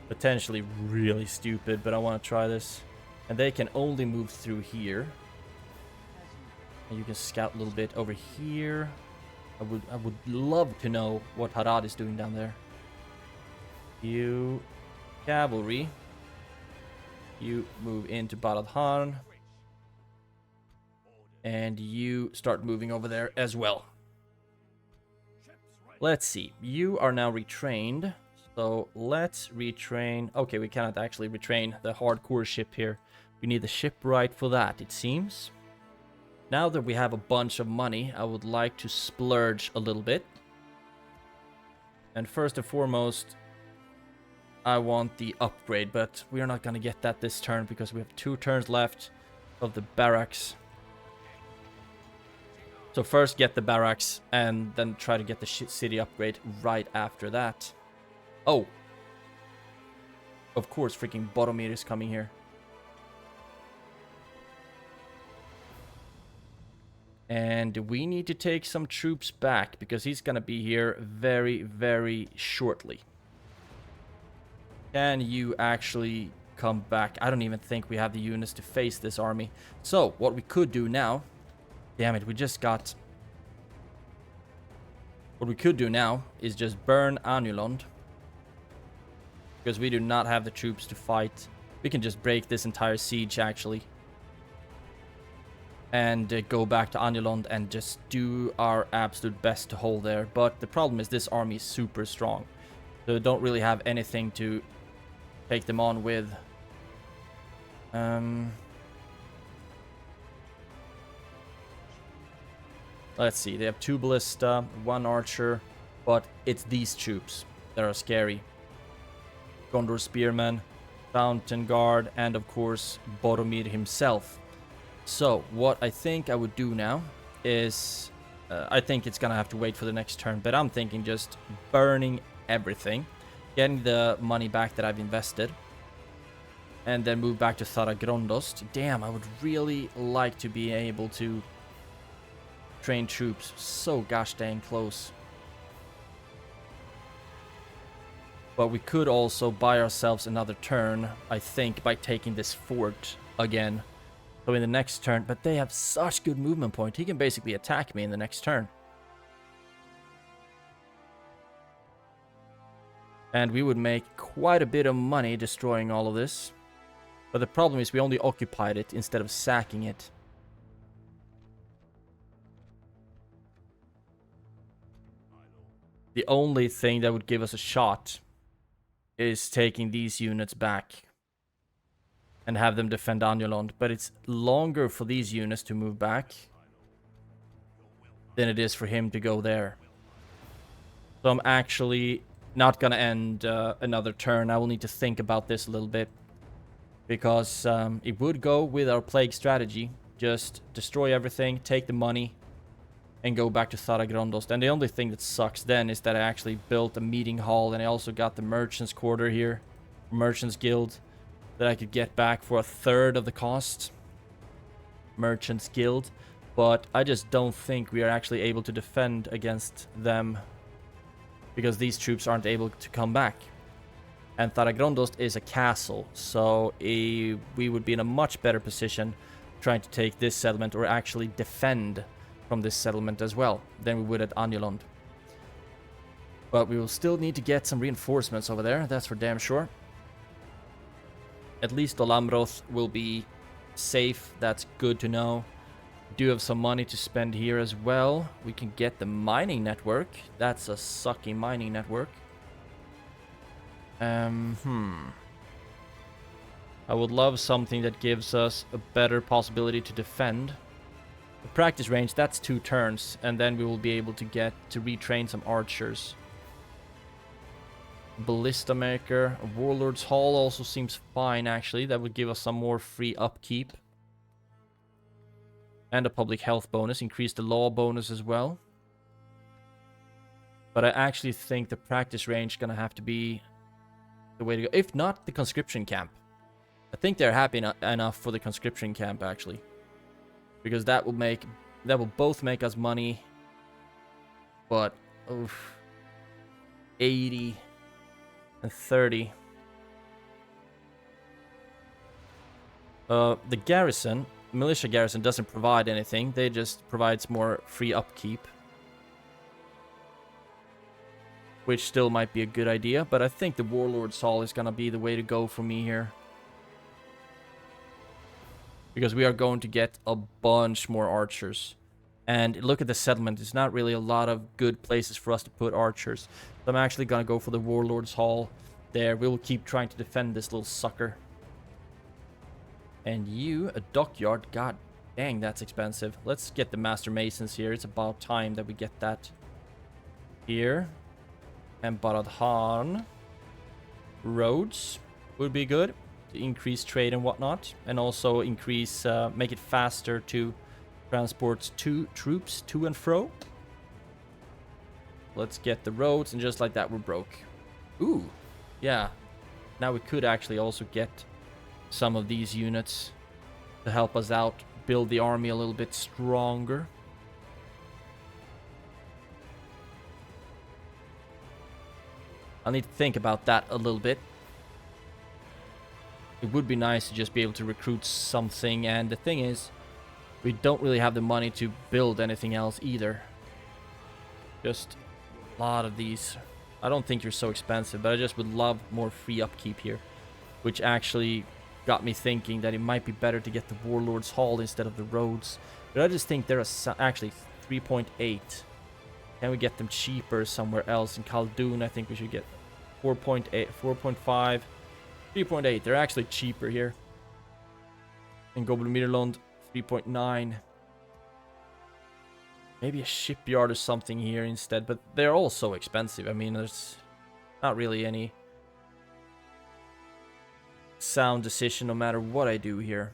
Potentially really stupid, but I want to try this. And they can only move through here. And you can scout a little bit over here. I would love to know what Harad is doing down there. You cavalry. You move into Baradhan. And you start moving over there as well. Let's see. You are now retrained. So let's retrain. Okay, we cannot actually retrain the hardcore ship here. We need the shipwright for that, it seems. Now that we have a bunch of money, I would like to splurge a little bit. And first and foremost, I want the upgrade, but we are not going to get that this turn because we have 2 turns left of the barracks. So first get the barracks and then try to get the city upgrade right after that. Oh. Of course, freaking Boromir is coming here. And we need to take some troops back because he's going to be here very, very shortly. Can you actually come back? I don't even think we have the units to face this army. So, what we could do now... Damn it, we just got... What we could do now is just burn Anulond. Because we do not have the troops to fight. We can just break this entire siege, actually. And go back to Anulond and just do our absolute best to hold there. But the problem is this army is super strong. So we don't really have anything to take them on with. Let's see, they have 2 ballista, 1 archer, but it's these troops that are scary. Gondor Spearman, Fountain Guard, and of course Boromir himself. So, what I think I would do now is... I think it's gonna have to wait for the next turn, but I'm thinking just burning everything. Getting the money back that I've invested. And then move back to Thara-Grondost. Damn, I would really like to be able to... train troops so gosh dang close. But we could also buy ourselves another turn, I think, by taking this fort again. So in the next turn, but they have such good movement point, he can basically attack me in the next turn. And we would make quite a bit of money destroying all of this. But the problem is we only occupied it instead of sacking it. The only thing that would give us a shot is taking these units back and have them defend Anulond. But it's longer for these units to move back than it is for him to go there. So I'm actually not going to end another turn. I will need to think about this a little bit. Because it would go with our plague strategy just destroy everything, take the money, and go back to Thara. And the only thing that sucks then is that I actually built a meeting hall, and I also got the merchants quarter here, merchants guild, that I could get back for a third of the cost. Merchants guild, but I just don't think we are actually able to defend against them because these troops aren't able to come back. And Thara is a castle, so we would be in a much better position trying to take this settlement or actually defend from this settlement as well than we would at Anulund. But we will still need to get some reinforcements over there, that's for damn sure. At least Olamroth will be safe, that's good to know. Do have some money to spend here as well. We can get the mining network. That's a sucky mining network. I would love something that gives us a better possibility to defend. The practice range, that's 2 turns, and then we will be able to get to retrain some archers. Ballista maker, a warlord's hall also seems fine actually. That would give us some more free upkeep. And a public health bonus, increase the law bonus as well. But I actually think the practice range is gonna have to be the way to go. If not, the conscription camp. I think they're happy enough for the conscription camp actually, because that will both make us money. But 80 and 30. The garrison, militia garrison, doesn't provide anything. They just provides more free upkeep, which still might be a good idea, but I think the Warlord's Hall is gonna be the way to go for me here. Because we are going to get a bunch more archers. And look at the settlement, there's not really a lot of good places for us to put archers. So I'm actually gonna go for the Warlord's Hall there. We will keep trying to defend this little sucker. And you, a dockyard, god dang, that's expensive. Let's get the Master Masons here, it's about time that we get that here. And Baradhan roads would be good to increase trade and whatnot, and also increase, make it faster to transport troops to and fro. Let's get the roads, and just like that, we're broke. Ooh, yeah. Now we could actually also get some of these units to help us out, build the army a little bit stronger. I'll need to think about that a little bit. It would be nice to just be able to recruit something, and the thing is, we don't really have the money to build anything else either. Just a lot of these. I don't think they're so expensive, but I just would love more free upkeep here, which actually got me thinking that it might be better to get the Warlord's Hall instead of the roads. But I just think they're actually 3.8. Can we get them cheaper somewhere else? In Khaldun, I think we should get 4.8, 4.5, 3.8. They're actually cheaper here. In Goblin 3.9. Maybe a shipyard or something here instead, but they're all so expensive. I mean, there's not really any sound decision no matter what I do here.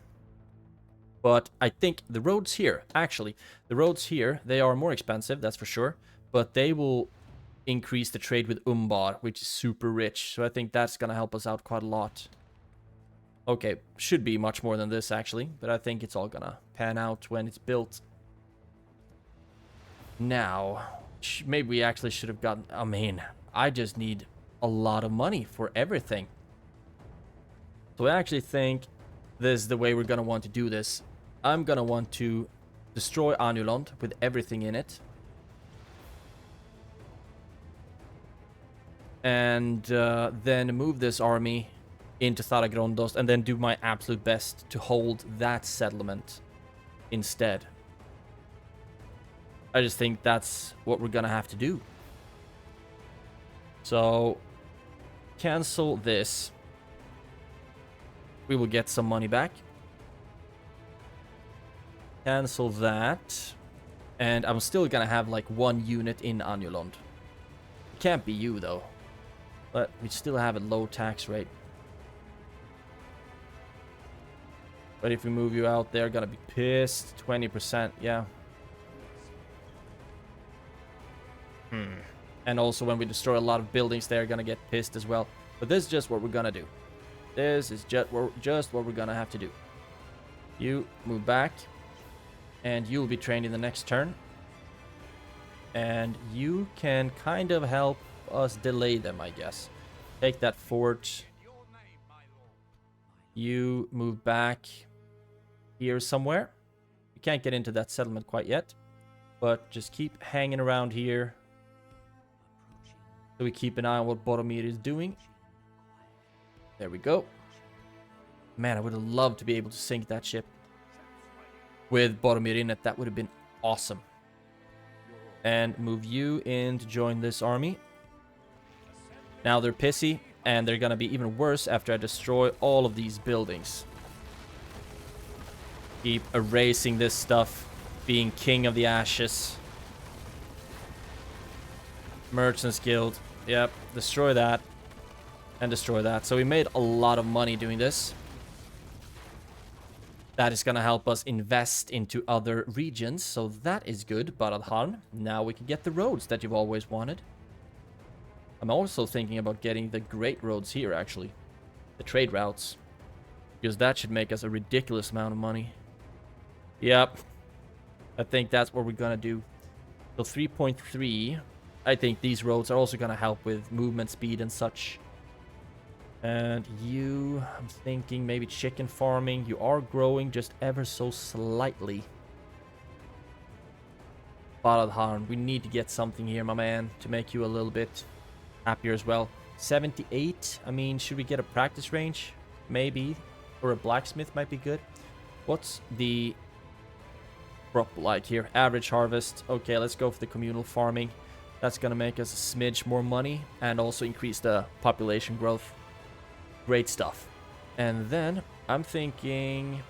But I think the roads here, actually, the roads here, they are more expensive, that's for sure. But they will increase the trade with Umbar, which is super rich. So I think that's going to help us out quite a lot. Okay, should be much more than this, actually. But I think it's all going to pan out when it's built. Now, maybe we actually should have gotten... I mean, I just need a lot of money for everything. So I actually think this is the way we're going to want to do this. I'm going to want to destroy Anulund with everything in it. And then move this army into Thara, and then do my absolute best to hold that settlement instead. I just think that's what we're gonna have to do. So, cancel this. We will get some money back. Cancel that. And I'm still gonna have like 1 unit in Anulund. It can't be you though. But we still have a low tax rate. But if we move you out, they're gonna be pissed. 20%, yeah. And also when we destroy a lot of buildings, they're gonna get pissed as well. But this is just what we're gonna do. This is just what we're gonna have to do. You move back. And you'll be trained in the next turn. And you can kind of help us delay them, I guess. Take that fort. You move back here somewhere. You can't get into that settlement quite yet. But just keep hanging around here. So we keep an eye on what Boromir is doing. There we go. Man, I would have loved to be able to sink that ship. With Boromir in it, that would have been awesome. And move you in to join this army. Now they're pissy, and they're gonna be even worse after I destroy all of these buildings. Keep erasing this stuff, being king of the ashes. Merchants Guild. Yep, destroy that. And destroy that. So we made a lot of money doing this. That is going to help us invest into other regions. So that is good, Barad-dûn. Now we can get the roads that you've always wanted. I'm also thinking about getting the great roads here, actually. The trade routes. Because that should make us a ridiculous amount of money. Yep. I think that's what we're going to do. So 3.3. I think these roads are also going to help with movement speed and such. And you, I'm thinking maybe chicken farming. You are growing just ever so slightly. Barad-dûn, we need to get something here, my man, to make you a little bit happier as well. 78. I mean, should we get a practice range? Maybe. Or a blacksmith might be good. What's the crop like here? Average harvest. Okay, let's go for the communal farming. That's going to make us a smidge more money and also increase the population growth. Great stuff. And then I'm thinking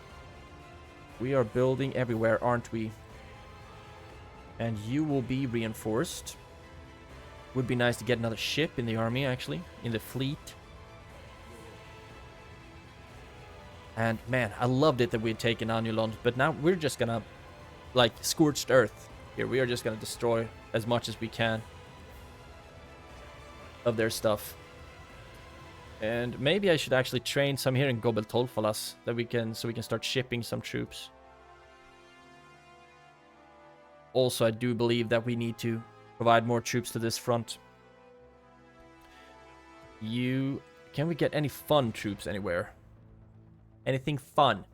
we are building everywhere, aren't we? And you will be reinforced. Would be nice to get another ship in the army, actually, in the fleet. And man, I loved it that we had taken Anulond, but now we're just gonna, like, scorched earth. Here, we are just gonna destroy as much as we can of their stuff. And maybe I should actually train some here in Gobel Tolfalas that we can, so we can start shipping some troops. Also, I do believe that we need to provide more troops to this front. Can we get any fun troops anywhere? Anything fun?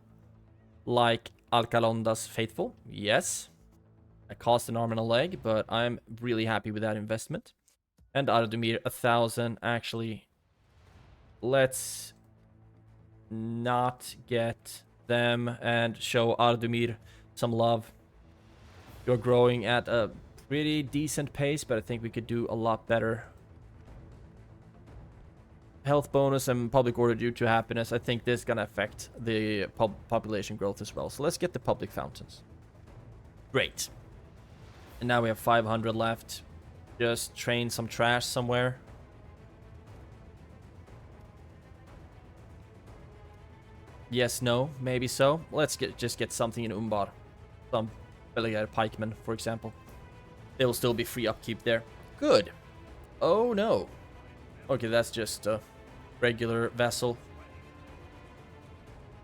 Like Alcalonda's Faithful? Yes. I cost an arm and a leg, but I'm really happy with that investment. And Ar-Âdunâim 1,000. Actually, let's not get them and show Ar-Âdunâim some love. You're growing at a pretty decent pace, but I think we could do a lot better. Health bonus and public order due to happiness. I think this is going to affect the population growth as well. So let's get the public fountains. Great. And now we have 500 left. Just train some trash somewhere. Yes, no, maybe so. Let's just get something in Umbar. Some Belgian pikemen, for example. They will still be free upkeep there. Good. Oh, no. Okay, that's just a regular vessel.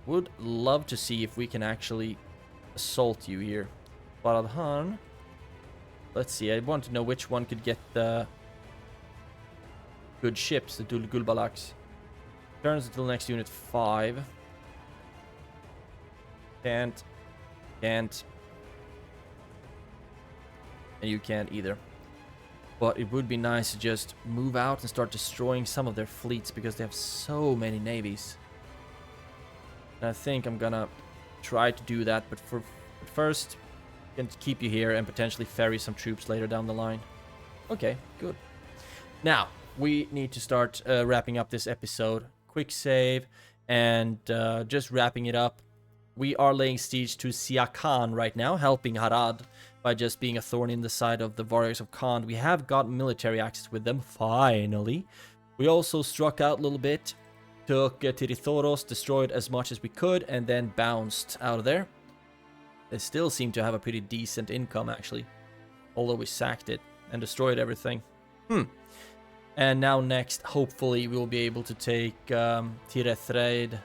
Would love to see if we can actually assault you here. Barad-dûn. Let's see, I want to know which one could get the good ships, the Dul Gulbalaks. Turns until next unit 5. Can't. And you can't either. But it would be nice to just move out and start destroying some of their fleets because they have so many navies. And I think I'm gonna try to do that, but first, I can keep you here and potentially ferry some troops later down the line. Okay, good. Now, we need to start wrapping up this episode. Quick save, and just wrapping it up. We are laying siege to Siakan right now, helping Harad by just being a thorn in the side of the warriors of Khan. We have got military access with them, finally. We also struck out a little bit took Tirithoros, destroyed as much as we could, and then bounced out of there. They still seem to have a pretty decent income, actually. Although we sacked it and destroyed everything. And now next, hopefully, we will be able to take Tirethraid.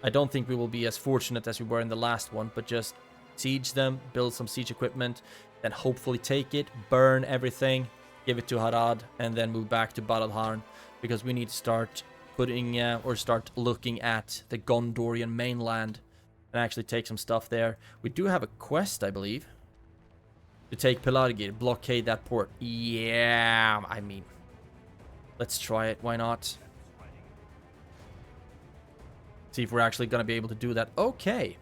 I don't think we will be as fortunate as we were in the last one, but just siege them, build some siege equipment, then hopefully take it, burn everything, give it to Harad, and then move back to Badalharn, because we need to start putting or start looking at the Gondorian mainland and actually take some stuff there. We do have a quest, I believe, to take Pelargir, blockade that port. Yeah, I mean, let's try it. Why not? See if we're actually going to be able to do that. Okay.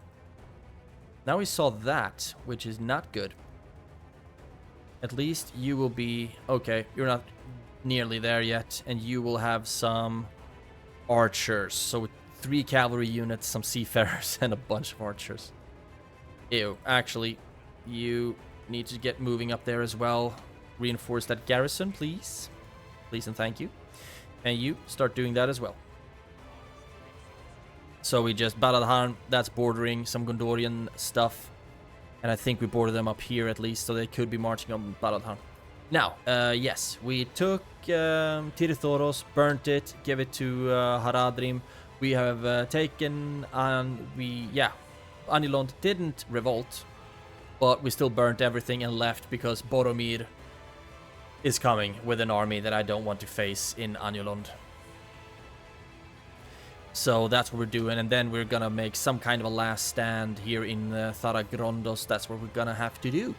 Now we saw that, which is not good. At least you will be... Okay, you're not nearly there yet. And you will have some archers. So with 3 cavalry units, some seafarers, and a bunch of archers. Ew. Actually, you need to get moving up there as well. Reinforce that garrison, please. Please and thank you. And you start doing that as well. So we just Badalharn, that's bordering some Gondorian stuff. And I think we border them up here at least, so they could be marching on Badalharn. Now, yes, we took Tirithoros, burnt it, gave it to Haradrim. We have taken, Anilond didn't revolt, but we still burnt everything and left because Boromir is coming with an army that I don't want to face in Anilond. So that's what we're doing, and then we're gonna make some kind of a last stand here in Tharagrondos. That's what we're gonna have to do.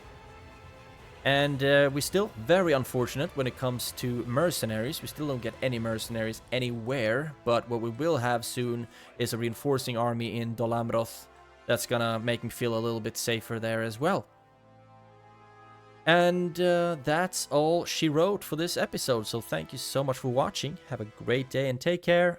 And we're still very unfortunate when it comes to mercenaries. We still don't get any mercenaries anywhere, but what we will have soon is a reinforcing army in Dol Amroth. That's gonna make me feel a little bit safer there as well. And that's all she wrote for this episode, so thank you so much for watching. Have a great day and take care.